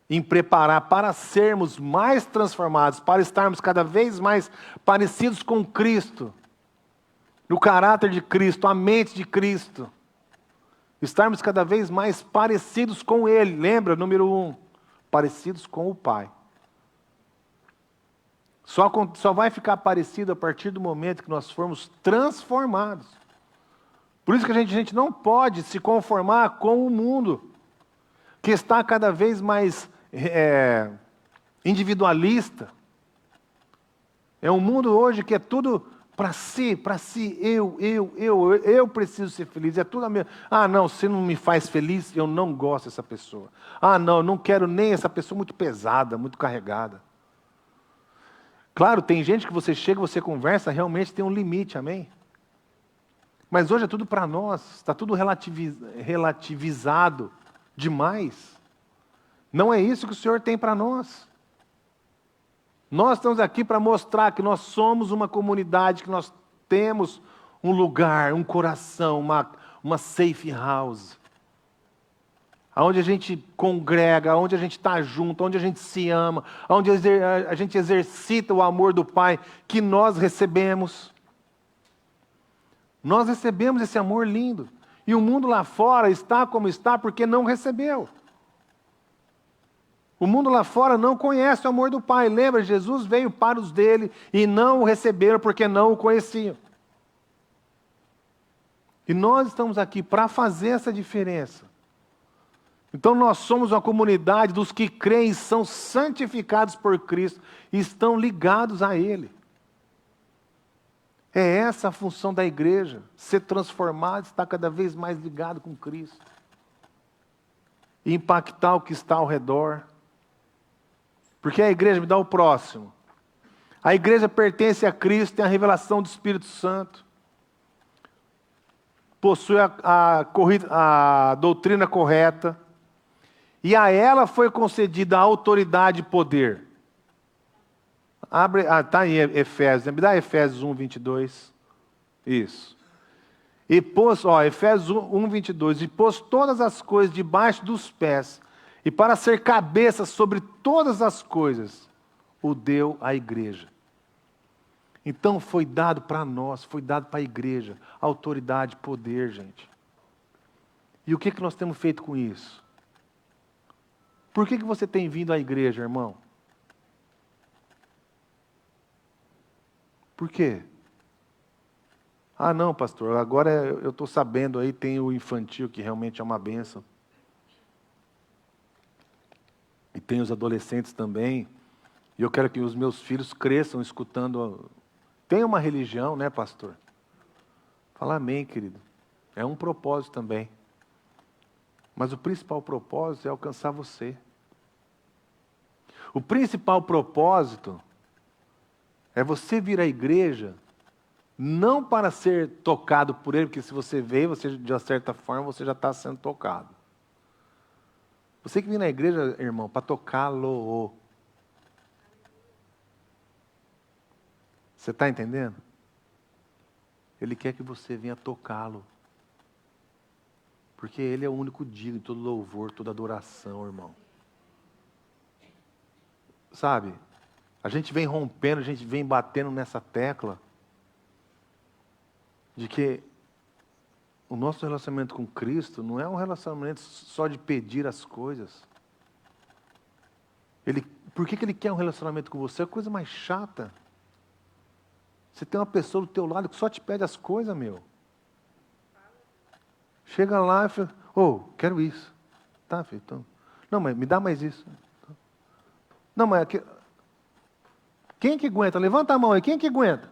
em preparar para sermos mais transformados, para estarmos cada vez mais parecidos com Cristo, no caráter de Cristo, a mente de Cristo. Estarmos cada vez mais parecidos com Ele. Lembra, número 1, parecidos com o Pai. Só vai ficar parecido a partir do momento que nós formos transformados. Por isso que a gente não pode se conformar com o mundo, que está cada vez mais individualista. É um mundo hoje que é tudo para si, eu preciso ser feliz. É tudo a mesma. Ah, não, se não me faz feliz, eu não gosto dessa pessoa. Ah, não, eu não quero nem essa pessoa muito pesada, muito carregada. Claro, tem gente que você chega, você conversa, realmente tem um limite, amém? Mas hoje é tudo para nós, está tudo relativizado demais. Não é isso que o Senhor tem para nós. Nós estamos aqui para mostrar que nós somos uma comunidade, que nós temos um lugar, um coração, uma safe house. Onde a gente congrega, onde a gente está junto, onde a gente se ama, onde a gente exercita o amor do Pai que nós recebemos. Nós recebemos esse amor lindo. E o mundo lá fora está como está porque não recebeu. O mundo lá fora não conhece o amor do Pai. Lembra, Jesus veio para os dele e não o receberam porque não o conheciam. E nós estamos aqui para fazer essa diferença. Então nós somos uma comunidade dos que creem e são santificados por Cristo e estão ligados a Ele. É essa a função da igreja, ser transformado, estar cada vez mais ligado com Cristo. E impactar o que está ao redor. Porque a igreja, me dá o próximo. A igreja pertence a Cristo, tem a revelação do Espírito Santo. Possui a doutrina correta. E a ela foi concedida a autoridade e poder. Está aí Efésios, me dá Efésios 1, 22. Isso. E pôs, Efésios 1, 22. E pôs todas as coisas debaixo dos pés, e para ser cabeça sobre todas as coisas, o deu à igreja. Então foi dado para nós, foi dado para a igreja, autoridade, poder, gente. E o que nós temos feito com isso? Por que você tem vindo à igreja, irmão? Por quê? Ah, não, pastor, agora eu estou sabendo aí, tem o infantil, que realmente é uma bênção. E tem os adolescentes também. E eu quero que os meus filhos cresçam escutando. Tem uma religião, né, pastor? Fala amém, querido. É um propósito também. Mas o principal propósito é alcançar você. O principal propósito é você vir à igreja não para ser tocado por ele, porque se você veio, você, de uma certa forma, você já está sendo tocado. Você que vem na igreja, irmão, para tocá-lo. Você está entendendo? Ele quer que você venha tocá-lo. Porque ele é o único digno de todo louvor, toda adoração, irmão. Sabe? A gente vem rompendo, a gente vem batendo nessa tecla de que o nosso relacionamento com Cristo não é um relacionamento só de pedir as coisas. Por que Ele quer um relacionamento com você? É a coisa mais chata. Você tem uma pessoa do teu lado que só te pede as coisas, meu. Chega lá e fala, quero isso. Tá, filho? Então. Não, mas me dá mais isso. Não, mas... Quem que aguenta? Levanta a mão aí. Quem que aguenta?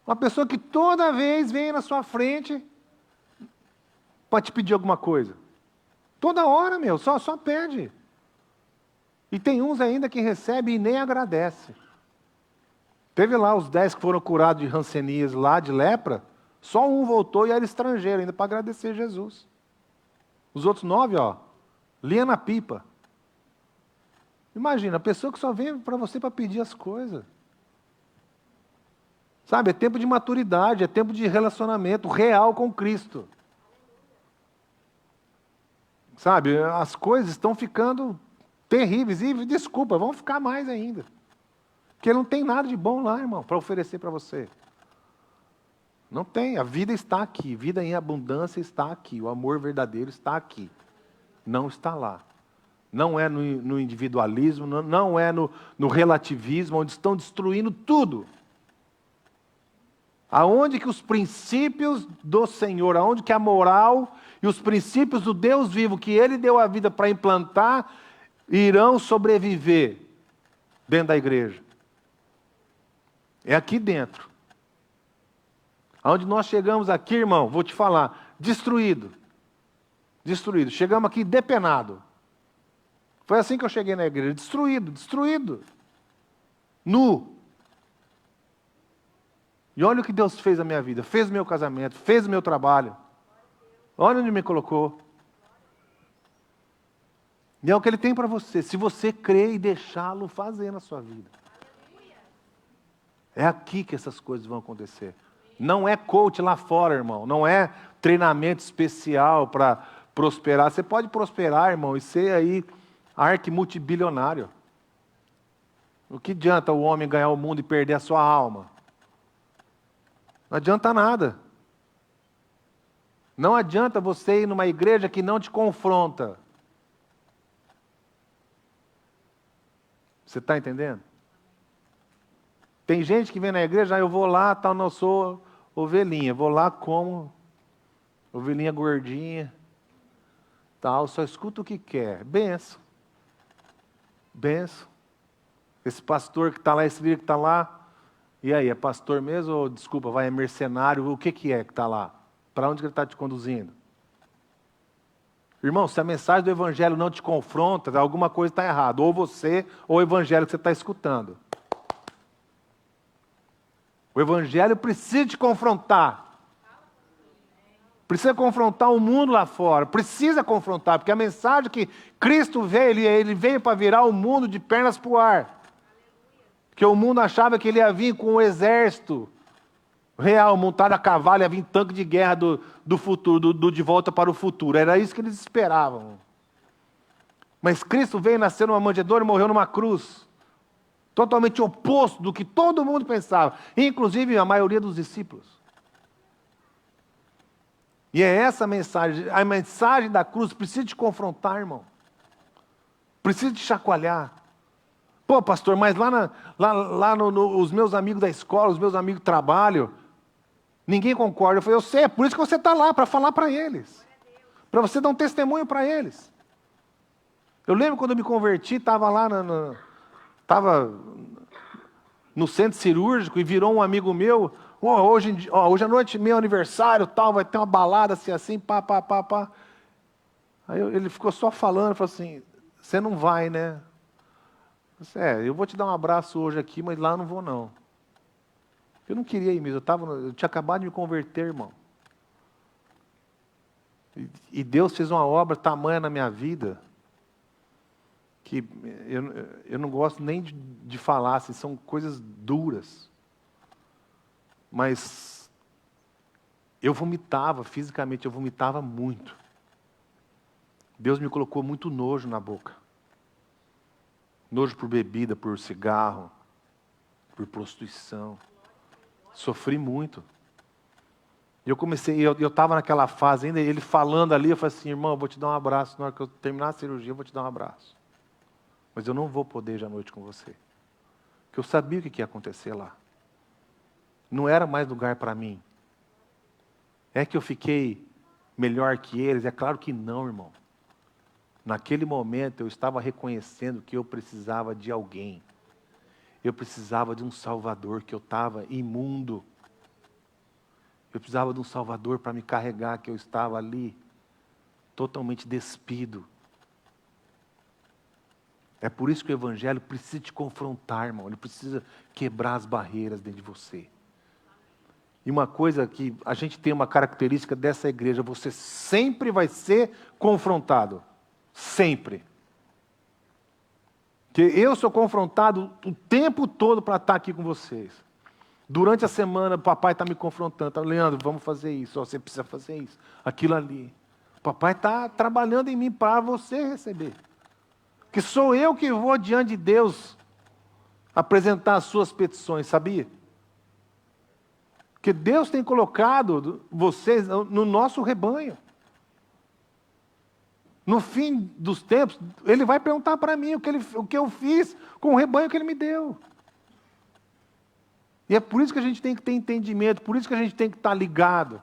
Uma pessoa que toda vez vem na sua frente para te pedir alguma coisa. Toda hora, meu. Só pede. E tem uns ainda que recebe e nem agradece. Teve lá os 10 que foram curados de rancenias lá, de lepra. Só um voltou e era estrangeiro ainda para agradecer Jesus. Os outros 9, linha na pipa. Imagina, a pessoa que só vem para você para pedir as coisas. Sabe, é tempo de maturidade, é tempo de relacionamento real com Cristo. Sabe, as coisas estão ficando terríveis. E, desculpa, vão ficar mais ainda. Porque não tem nada de bom lá, irmão, para oferecer para você. Não tem, a vida está aqui, vida em abundância está aqui, o amor verdadeiro está aqui. Não está lá. Não é no individualismo, não é no relativismo, onde estão destruindo tudo. Aonde que os princípios do Senhor, aonde que a moral e os princípios do Deus vivo, que Ele deu a vida para implantar, irão sobreviver dentro da igreja. É aqui dentro. Aonde nós chegamos aqui, irmão, vou te falar, destruído. Destruído. Chegamos aqui depenado. Foi assim que eu cheguei na igreja, destruído. Nu. E olha o que Deus fez na minha vida. Fez o meu casamento, fez o meu trabalho. Olha onde me colocou. E é o que Ele tem para você. Se você crer e deixá-lo fazer na sua vida. É aqui que essas coisas vão acontecer. Não é coach lá fora, irmão. Não é treinamento especial para prosperar. Você pode prosperar, irmão, e ser aí multibilionário. O que adianta o homem ganhar o mundo e perder a sua alma? Não adianta nada. Não adianta você ir numa igreja que não te confronta. Você está entendendo? Tem gente que vem na igreja, eu vou lá, tal, não sou ovelhinha. Vou lá como ovelhinha gordinha, tal, só escuta o que quer. Benção. Esse pastor que está lá, esse líder que está lá, e aí, é pastor mesmo ou, desculpa, é mercenário? O que é que está lá? Para onde ele está te conduzindo? Irmão, se a mensagem do evangelho não te confronta, alguma coisa está errada. Ou você, ou o evangelho que você está escutando. O evangelho precisa te confrontar. Precisa confrontar o mundo lá fora. Precisa confrontar, porque a mensagem que Cristo veio, ele veio para virar o mundo de pernas para o ar. Porque o mundo achava que ele ia vir com um exército real, montado a cavalo, ia vir tanque de guerra do futuro, do de volta para o futuro. Era isso que eles esperavam. Mas Cristo veio, nasceu numa manjedoura e morreu numa cruz. Totalmente oposto do que todo mundo pensava, inclusive a maioria dos discípulos. E é essa a mensagem da cruz precisa te confrontar, irmão. Precisa te chacoalhar. Pô, pastor, mas os meus amigos da escola, os meus amigos do trabalho, ninguém concorda. Eu falei, eu sei, é por isso que você está lá, para falar para eles. Para você dar um testemunho para eles. Eu lembro quando eu me converti, estava lá no centro cirúrgico e virou um amigo meu. Hoje à noite, meu aniversário, tal, vai ter uma balada assim, pá. Aí ele ficou só falando, falou assim, você não vai, né? Eu disse, eu vou te dar um abraço hoje aqui, mas lá eu não vou não. Eu não queria ir mesmo, eu tinha acabado de me converter, irmão. E Deus fez uma obra tamanha na minha vida, que eu não gosto nem de falar, assim, são coisas duras. Mas eu vomitava, fisicamente, eu vomitava muito. Deus me colocou muito nojo na boca. Nojo por bebida, por cigarro, por prostituição. Sofri muito. E eu estava naquela fase ainda, ele falando ali, eu falei assim, irmão, eu vou te dar um abraço, na hora que eu terminar a cirurgia, eu vou te dar um abraço. Mas eu não vou poder hoje à noite com você. Porque eu sabia o que ia acontecer lá. Não era mais lugar para mim. É que eu fiquei melhor que eles? É claro que não, irmão. Naquele momento eu estava reconhecendo que eu precisava de alguém. Eu precisava de um Salvador, que eu estava imundo. Eu precisava de um Salvador para me carregar, que eu estava ali, totalmente despido. É por isso que o Evangelho precisa te confrontar, irmão. Ele precisa quebrar as barreiras dentro de você. E uma coisa que a gente tem uma característica dessa igreja, você sempre vai ser confrontado. Sempre. Porque eu sou confrontado o tempo todo para estar aqui com vocês. Durante a semana, o papai está me confrontando. Leandro, vamos fazer isso. Você precisa fazer isso. Aquilo ali. O papai está trabalhando em mim para você receber. Que sou eu que vou diante de Deus apresentar as suas petições, sabia? Porque Deus tem colocado vocês no nosso rebanho. No fim dos tempos, Ele vai perguntar para mim o que eu fiz com o rebanho que Ele me deu. E é por isso que a gente tem que ter entendimento, por isso que a gente tem que estar ligado.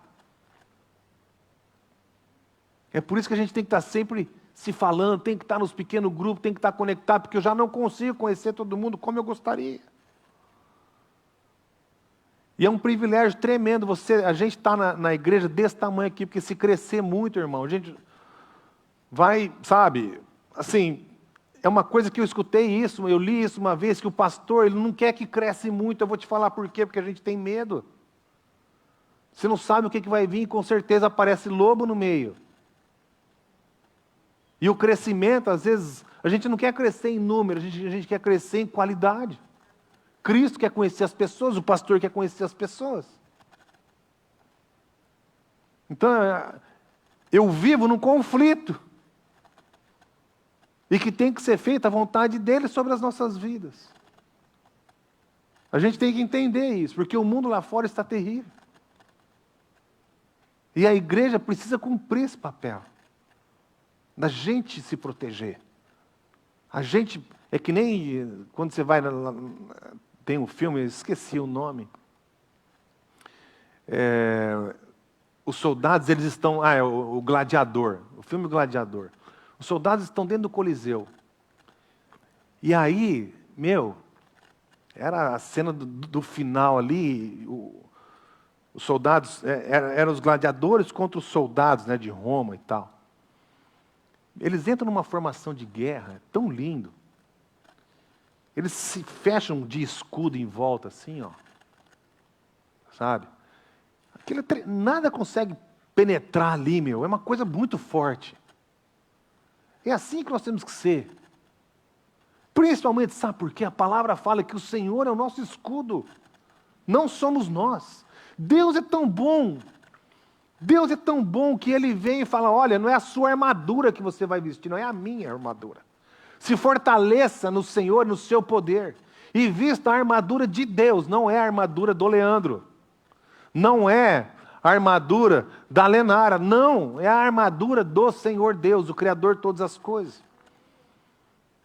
É por isso que a gente tem que estar sempre se falando, tem que estar nos pequenos grupos, tem que estar conectado, porque eu já não consigo conhecer todo mundo como eu gostaria. E é um privilégio tremendo a gente estar na igreja desse tamanho aqui, porque se crescer muito, irmão, a gente vai, sabe, assim, é uma coisa que eu escutei isso, eu li isso uma vez, que o pastor, ele não quer que cresça muito, eu vou te falar por quê, porque a gente tem medo. Você não sabe o que vai vir, com certeza aparece lobo no meio. E o crescimento, às vezes, a gente não quer crescer em número, a gente quer crescer em qualidade. Cristo quer conhecer as pessoas, o pastor quer conhecer as pessoas. Então, eu vivo num conflito. E que tem que ser feita a vontade dele sobre as nossas vidas. A gente tem que entender isso, porque o mundo lá fora está terrível. E a igreja precisa cumprir esse papel. Da gente se proteger. A gente, é que nem quando você vai, tem um filme, eu esqueci o nome. Os soldados, eles estão, o Gladiador, o filme Gladiador. Os soldados estão dentro do Coliseu. E aí, era a cena do final ali, os soldados, eram os gladiadores contra os soldados, né, de Roma e tal. Eles entram numa formação de guerra, tão lindo. Eles se fecham de escudo em volta, assim, ó. Sabe? Nada consegue penetrar ali, é uma coisa muito forte. É assim que nós temos que ser. Principalmente, sabe por quê? A palavra fala que o Senhor é o nosso escudo. Não somos nós. Deus é tão bom. Deus é tão bom que Ele vem e fala, olha, não é a sua armadura que você vai vestir, não é a minha armadura. Se fortaleça no Senhor, no seu poder. E vista a armadura de Deus, não é a armadura do Leandro. Não é a armadura da Lenara, não. É a armadura do Senhor Deus, o Criador de todas as coisas.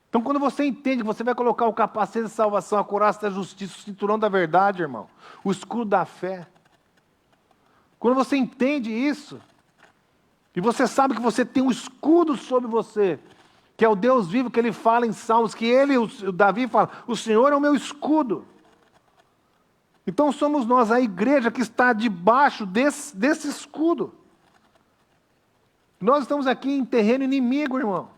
Então, quando você entende que você vai colocar o capacete de salvação, a couraça da justiça, o cinturão da verdade, irmão, o escudo da fé. Quando você entende isso, e você sabe que você tem um escudo sobre você, que é o Deus vivo que ele fala em Salmos, que ele, o Davi fala, o Senhor é o meu escudo. Então somos nós, a igreja que está debaixo desse escudo. Nós estamos aqui em terreno inimigo, irmão.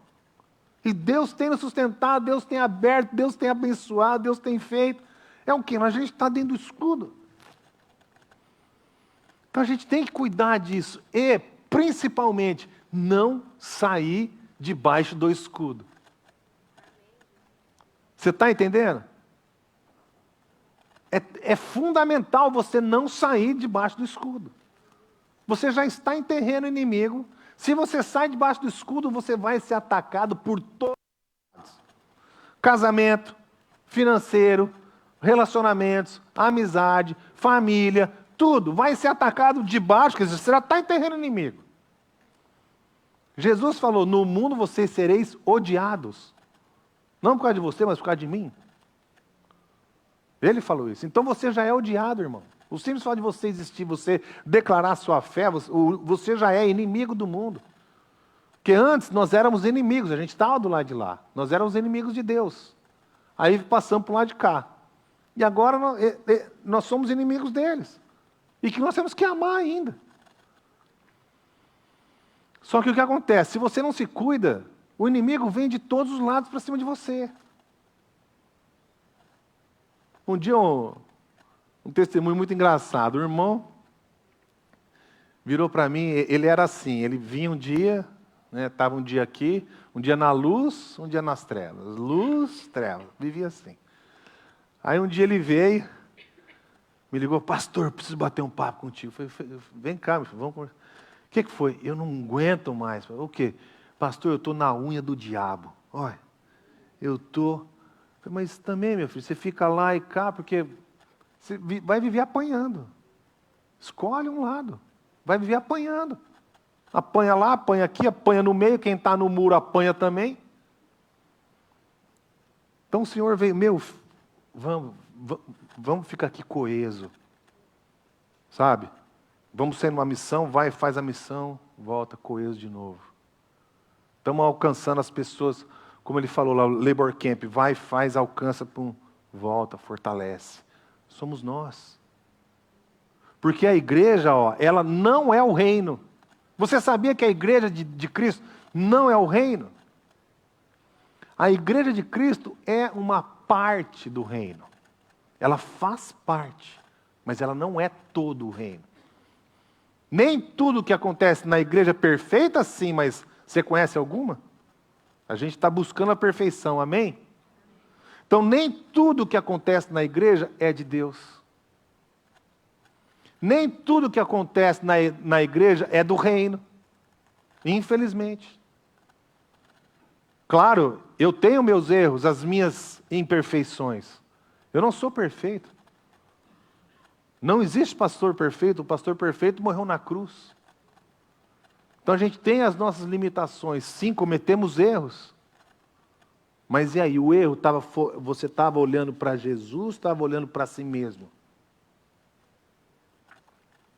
E Deus tem nos sustentado, Deus tem aberto, Deus tem abençoado, Deus tem feito. É o quê? A gente está dentro do escudo. Então a gente tem que cuidar disso. E, principalmente, não sair debaixo do escudo. Você está entendendo? É fundamental você não sair debaixo do escudo. Você já está em terreno inimigo. Se você sai debaixo do escudo, você vai ser atacado por todos os lados. Casamento, financeiro, relacionamentos, amizade, família, tudo vai ser atacado debaixo, quer dizer, você já está em terreno inimigo. Jesus falou, no mundo vocês sereis odiados. Não por causa de você, mas por causa de mim. Ele falou isso. Então você já é odiado, irmão. O simples fato de você existir, você declarar sua fé, você já é inimigo do mundo. Porque antes nós éramos inimigos, a gente estava do lado de lá. Nós éramos inimigos de Deus. Aí passamos para o lado de cá. E agora nós somos inimigos deles. E que nós temos que amar ainda. Só que o que acontece? Se você não se cuida, o inimigo vem de todos os lados para cima de você. Um dia, um testemunho muito engraçado. O irmão virou para mim, ele era assim, ele vinha um dia, estava um dia aqui, um dia na luz, um dia nas trevas. Luz, trevas, vivia assim. Aí um dia ele veio, me ligou, pastor, preciso bater um papo contigo. Eu falei, vem cá, meu filho, vamos conversar. O que foi? Eu não aguento mais. Falei, o quê? Pastor, eu estou na unha do diabo. Olha, eu estou... Mas também, meu filho, você fica lá e cá, porque você vai viver apanhando. Escolhe um lado. Vai viver apanhando. Apanha lá, apanha aqui, apanha no meio. Quem está no muro apanha também. Então o Senhor veio, vamos ficar aqui coeso. Sabe? Vamos ser numa missão, vai, faz a missão, volta coeso de novo. Estamos alcançando as pessoas... Como ele falou lá, o Labor Camp, vai, faz, alcança, pum, volta, fortalece. Somos nós. Porque a igreja, ela não é o reino. Você sabia que a igreja de Cristo não é o reino? A igreja de Cristo é uma parte do reino. Ela faz parte, mas ela não é todo o reino. Nem tudo que acontece na igreja é perfeita, sim, mas você conhece alguma? A gente está buscando a perfeição, amém? Então, nem tudo que acontece na igreja é de Deus. Nem tudo que acontece na igreja é do reino. Infelizmente. Claro, eu tenho meus erros, as minhas imperfeições. Eu não sou perfeito. Não existe pastor perfeito. O pastor perfeito morreu na cruz. Então a gente tem as nossas limitações, sim, cometemos erros. Mas e aí, o erro, você estava olhando para Jesus, estava olhando para si mesmo?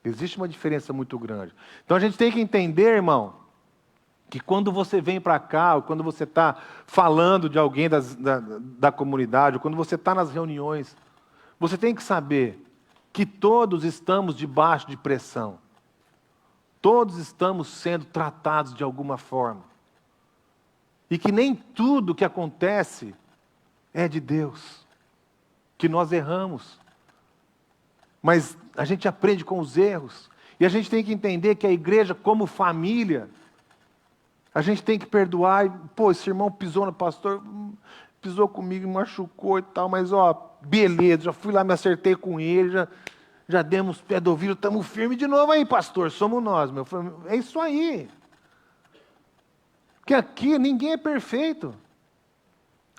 Existe uma diferença muito grande. Então a gente tem que entender, irmão, que quando você vem para cá, ou quando você está falando de alguém da comunidade, ou quando você está nas reuniões, você tem que saber que todos estamos debaixo de pressão. Todos estamos sendo tratados de alguma forma. E que nem tudo que acontece é de Deus. Que nós erramos. Mas a gente aprende com os erros. E a gente tem que entender que a igreja, como família, a gente tem que perdoar. Esse irmão pisou no pastor, pisou comigo, me machucou e tal, mas beleza, já fui lá, me acertei com ele, já demos pé do ouvido, estamos firmes de novo aí, pastor, somos nós, meu. É isso aí. Porque aqui ninguém é perfeito.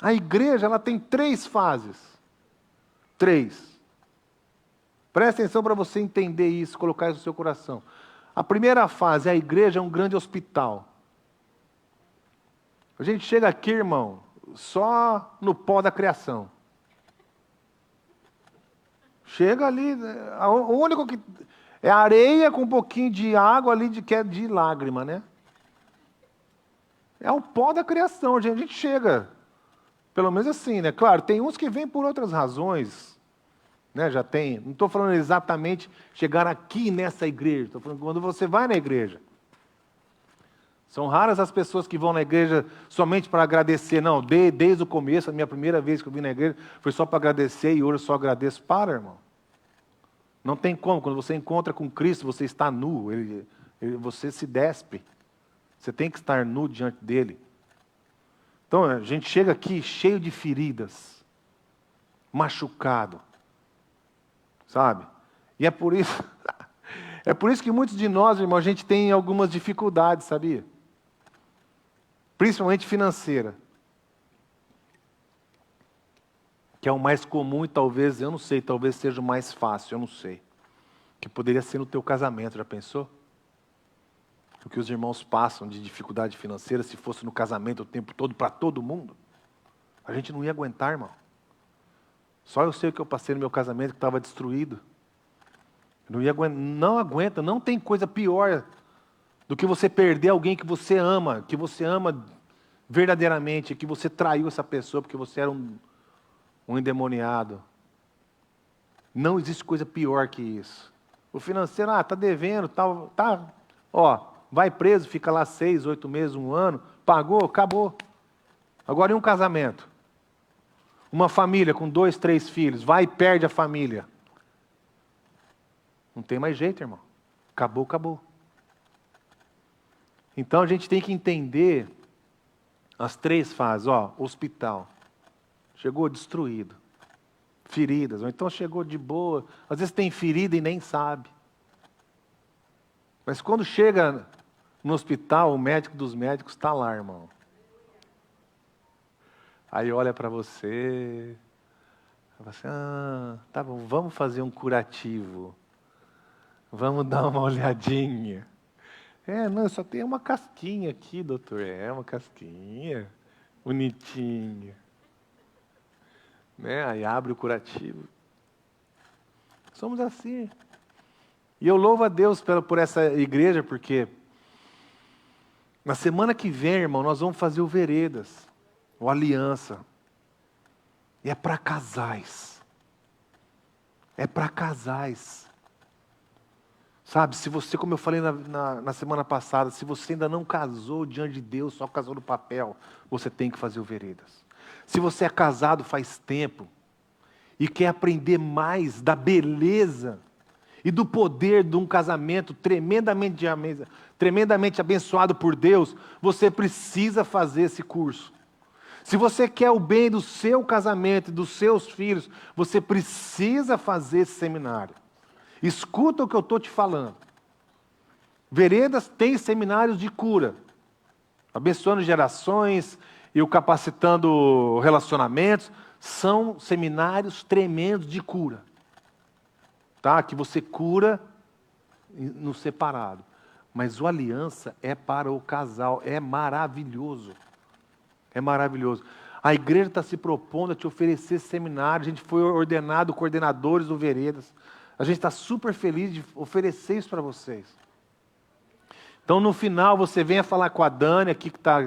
A igreja, ela tem 3 fases. 3. Presta atenção para você entender isso, colocar isso no seu coração. A primeira fase, a igreja é um grande hospital. A gente chega aqui, irmão, só no pó da criação. Chega ali, o único que... é areia com um pouquinho de água ali, que é de lágrima, né? É o pó da criação, a gente chega. Pelo menos assim, né? Claro, tem uns que vêm por outras razões, né? Já tem. Não estou falando exatamente chegar aqui nessa igreja. Estou falando quando você vai na igreja. São raras as pessoas que vão na igreja somente para agradecer. Não, desde o começo, a minha primeira vez que eu vim na igreja, foi só para agradecer e hoje eu só agradeço. Para, irmão. Não tem como. Quando você encontra com Cristo, você está nu. Você se despe. Você tem que estar nu diante dele. Então, a gente chega aqui cheio de feridas, machucado, sabe? E é por isso, é por isso que muitos de nós, irmão, a gente tem algumas dificuldades, sabia? Principalmente financeira. Que é o mais comum e talvez, eu não sei, talvez seja o mais fácil, eu não sei. Que poderia ser no teu casamento, já pensou? O que os irmãos passam de dificuldade financeira, se fosse no casamento o tempo todo, para todo mundo, a gente não ia aguentar, irmão. Só eu sei o que eu passei no meu casamento, que estava destruído. Não ia aguentar, não aguenta, não tem coisa pior do que você perder alguém que você ama verdadeiramente, que você traiu essa pessoa porque você era um endemoniado. Não existe coisa pior que isso. O financeiro, tá devendo, vai preso, fica lá 6, 8 meses, 1 ano, pagou, acabou. Agora e um casamento? Uma família com 2, 3 filhos, vai e perde a família. Não tem mais jeito, irmão. Acabou, acabou. Então a gente tem que entender as 3 fases. Hospital. Chegou destruído. Feridas. Ou então chegou de boa. Às vezes tem ferida e nem sabe. Mas quando chega no hospital, o médico dos médicos está lá, irmão. Aí olha para você. Fala assim, tá bom, vamos fazer um curativo. Vamos dar uma olhadinha. Não, só tem uma casquinha aqui, doutor. Uma casquinha. Bonitinha. Né? Aí abre o curativo. Somos assim. E eu louvo a Deus por essa igreja, porque na semana que vem, irmão, nós vamos fazer o Veredas, o Aliança. E é para casais. É para casais. Sabe, se você, como eu falei na semana passada, se você ainda não casou diante de Deus, só casou no papel, você tem que fazer o Veredas. Se você é casado faz tempo e quer aprender mais da beleza e do poder de um casamento tremendamente abençoado por Deus, você precisa fazer esse curso. Se você quer o bem do seu casamento e dos seus filhos, você precisa fazer esse seminário. Escuta o que eu estou te falando. Veredas tem seminários de cura, abençoando gerações e o capacitando relacionamentos. São seminários tremendos de cura. Tá? Que você cura no separado. Mas o Aliança é para o casal. É maravilhoso. É maravilhoso. A igreja está se propondo a te oferecer esse seminário. A gente foi ordenado coordenadores do Veredas. A gente está super feliz de oferecer isso para vocês. Então, no final, você venha falar com a Dani, aqui que está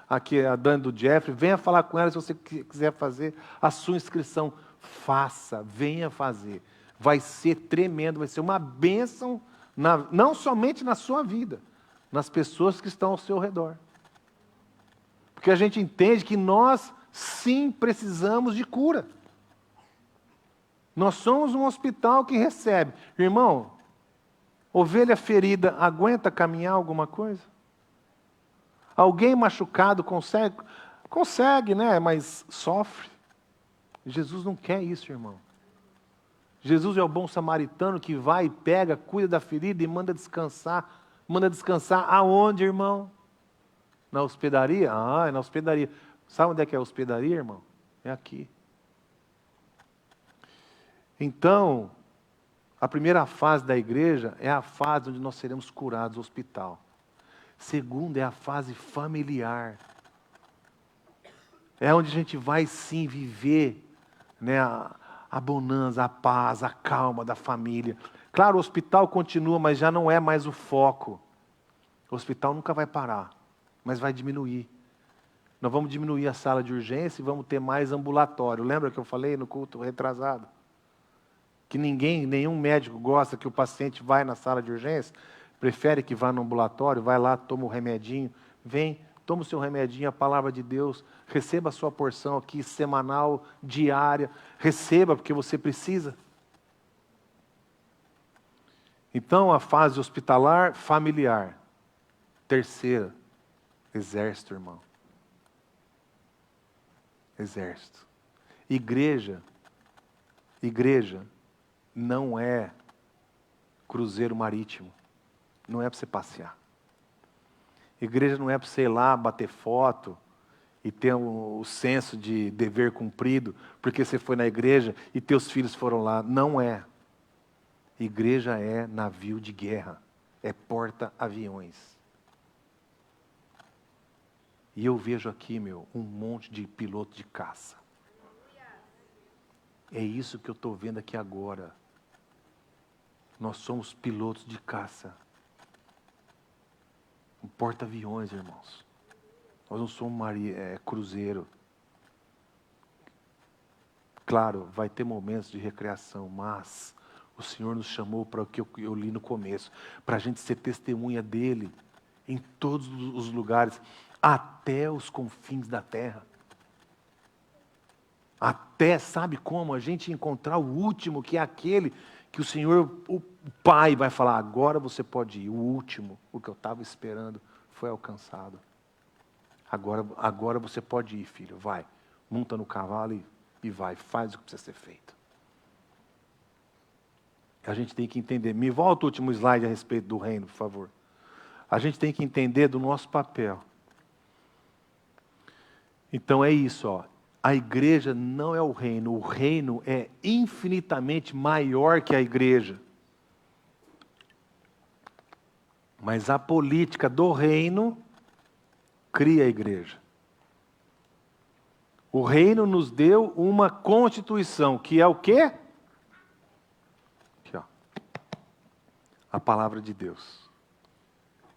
aqui a Dani do Jeffrey, venha falar com ela se você quiser fazer a sua inscrição. Faça, venha fazer. Vai ser tremendo, vai ser uma bênção, não somente na sua vida, nas pessoas que estão ao seu redor. Porque a gente entende que nós, sim, precisamos de cura. Nós somos um hospital que recebe. Irmão, ovelha ferida aguenta caminhar alguma coisa? Alguém machucado consegue? Consegue, né? Mas sofre. Jesus não quer isso, irmão. Jesus é o bom samaritano que vai, pega, cuida da ferida e manda descansar. Manda descansar aonde, irmão? Na hospedaria? É na hospedaria. Sabe onde é que é a hospedaria, irmão? É aqui. Então, a primeira fase da igreja é a fase onde nós seremos curados, o hospital. Segunda é a fase familiar. É onde a gente vai sim viver, né, a bonança, a paz, a calma da família. Claro, o hospital continua, mas já não é mais o foco. O hospital nunca vai parar, mas vai diminuir. Nós vamos diminuir a sala de urgência e vamos ter mais ambulatório. Lembra que eu falei no culto retrasado? Que nenhum médico gosta que o paciente vá na sala de urgência, prefere que vá no ambulatório, vai lá, toma o remedinho, vem, toma o seu remedinho, a palavra de Deus, receba a sua porção aqui, semanal, diária, receba porque você precisa. Então, a fase hospitalar, familiar. Terceira, exército, irmão. Exército. Igreja não é cruzeiro marítimo. Não é para você passear. Igreja não é para você ir lá bater foto e ter o senso de dever cumprido, porque você foi na igreja e teus filhos foram lá. Não é. Igreja é navio de guerra. É porta-aviões. E eu vejo aqui, um monte de piloto de caça. É isso que eu estou vendo aqui agora. Nós somos pilotos de caça. Um porta-aviões, irmãos. Nós não somos cruzeiro. Claro, vai ter momentos de recreação, mas o Senhor nos chamou para o que eu li no começo, para a gente ser testemunha dEle em todos os lugares, até os confins da terra. Até, sabe como? A gente encontrar o último, que é aquele que o Senhor, o Pai, vai falar, agora você pode ir. O último, o que eu estava esperando, foi alcançado. Agora você pode ir, filho, vai. Monta no cavalo e vai, faz o que precisa ser feito. A gente tem que entender. Me volta o último slide a respeito do reino, por favor. A gente tem que entender do nosso papel. Então é isso, ó. A igreja não é o reino é infinitamente maior que a igreja. Mas a política do reino cria a igreja. O reino nos deu uma constituição, que é o quê? Aqui, ó. A palavra de Deus.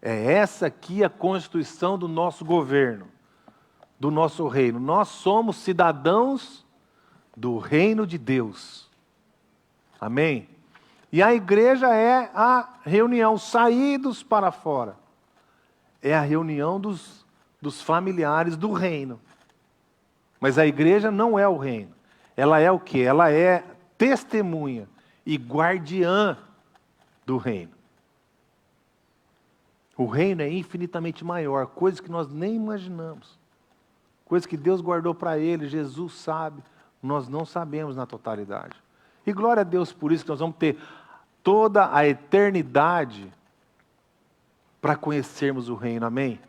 É essa aqui a constituição do nosso governo. Do nosso reino. Nós somos cidadãos do reino de Deus. Amém? E a igreja é a reunião, saídos para fora. É a reunião dos familiares do reino. Mas a igreja não é o reino. Ela é o quê? Ela é testemunha e guardiã do reino. O reino é infinitamente maior, coisas que nós nem imaginamos. Coisas que Deus guardou para ele, Jesus sabe, nós não sabemos na totalidade. E glória a Deus por isso, que nós vamos ter toda a eternidade para conhecermos o reino, amém?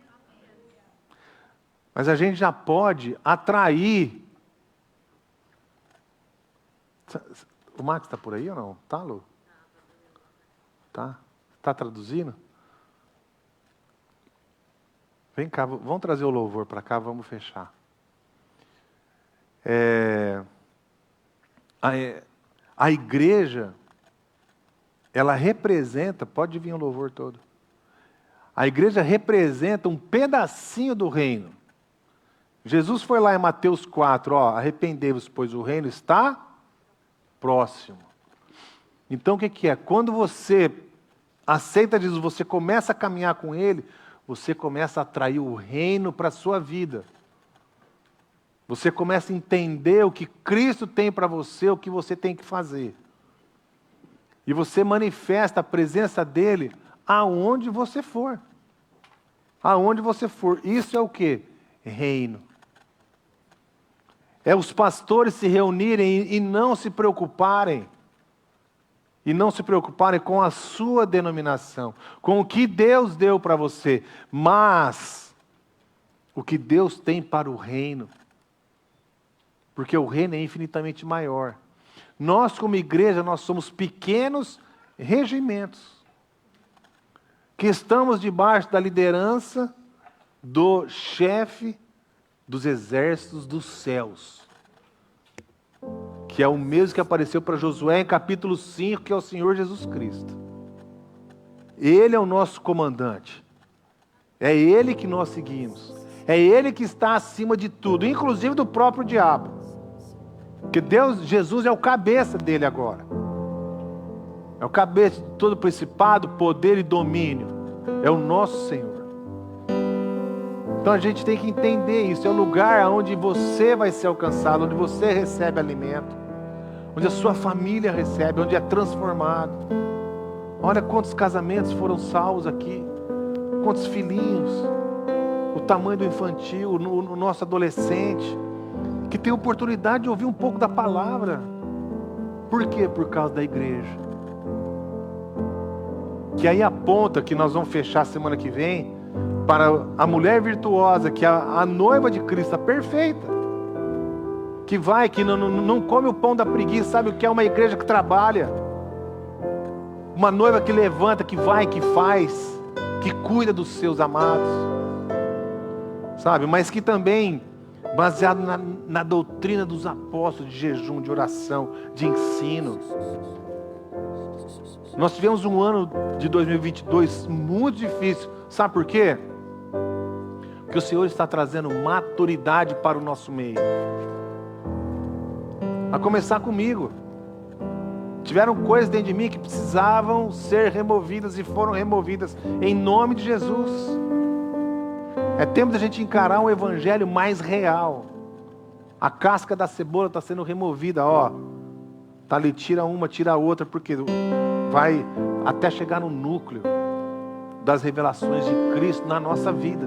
Mas a gente já pode atrair. O Max está por aí ou não? Tá, Lu? Tá? Está traduzindo? Vem cá, vamos trazer o louvor para cá, vamos fechar. A igreja, ela representa, pode vir o louvor todo. A igreja representa um pedacinho do reino. Jesus foi lá em Mateus 4, ó, arrependei-vos, pois o reino está próximo. Então o que é? Quando você aceita Jesus, você começa a caminhar com Ele, você começa a atrair o reino para a sua vida. Você começa a entender o que Cristo tem para você, o que você tem que fazer. E você manifesta a presença dEle aonde você for. Aonde você for. Isso é o quê? Reino. É os pastores se reunirem e não se preocuparem. E não se preocuparem com a sua denominação, com o que Deus deu para você, mas o que Deus tem para o reino. Porque o reino é infinitamente maior. Nós, como igreja, nós somos pequenos regimentos, que estamos debaixo da liderança do chefe dos exércitos dos céus, que é o mesmo que apareceu para Josué em capítulo 5, que é o Senhor Jesus Cristo. Ele é o nosso comandante. É Ele que nós seguimos. É Ele que está acima de tudo, inclusive do próprio diabo. Porque Jesus é o cabeça dele agora. É o cabeça de todo principado, poder e domínio. É o nosso Senhor. Então a gente tem que entender isso. É o lugar onde você vai ser alcançado, onde você recebe alimento, onde a sua família recebe, onde é transformado. Olha quantos casamentos foram salvos aqui, quantos filhinhos, o tamanho do infantil, o nosso adolescente, que tem oportunidade de ouvir um pouco da palavra. Por quê? Por causa da igreja. Que aí aponta, que nós vamos fechar semana que vem, para a mulher virtuosa, que é a noiva de Cristo, a perfeita, que vai, que não come o pão da preguiça. Sabe o que é uma igreja que trabalha? Uma noiva que levanta, que vai, que faz, que cuida dos seus amados, sabe? Mas que também, baseado na doutrina dos apóstolos, de jejum, de oração, de ensino. Nós tivemos um ano de 2022 muito difícil. Sabe por quê? Porque o Senhor está trazendo maturidade para o nosso meio. A começar comigo. Tiveram coisas dentro de mim que precisavam ser removidas e foram removidas em nome de Jesus. É tempo da gente encarar um evangelho mais real. A casca da cebola está sendo removida, ó. Tá ali, tira uma, tira a outra, porque vai até chegar no núcleo das revelações de Cristo na nossa vida.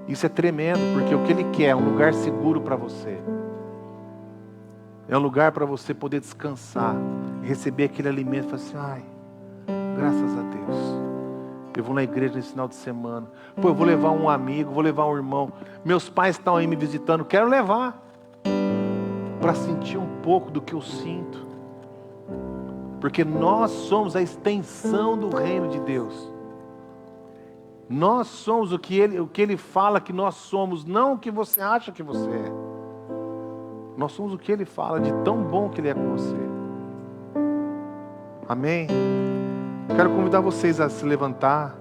Isso é tremendo, porque o que Ele quer é um lugar seguro para você. É um lugar para você poder descansar, receber aquele alimento e falar assim, ai, graças a Deus, eu vou na igreja nesse final de semana. Pô, eu vou levar um amigo, vou levar um irmão. Meus pais estão aí me visitando, quero levar, para sentir um pouco do que eu sinto. Porque nós somos a extensão do reino de Deus. Nós somos o que Ele fala que nós somos, não o que você acha que você é. Nós somos o que Ele fala, de tão bom que Ele é com você. Amém? Quero convidar vocês a se levantar.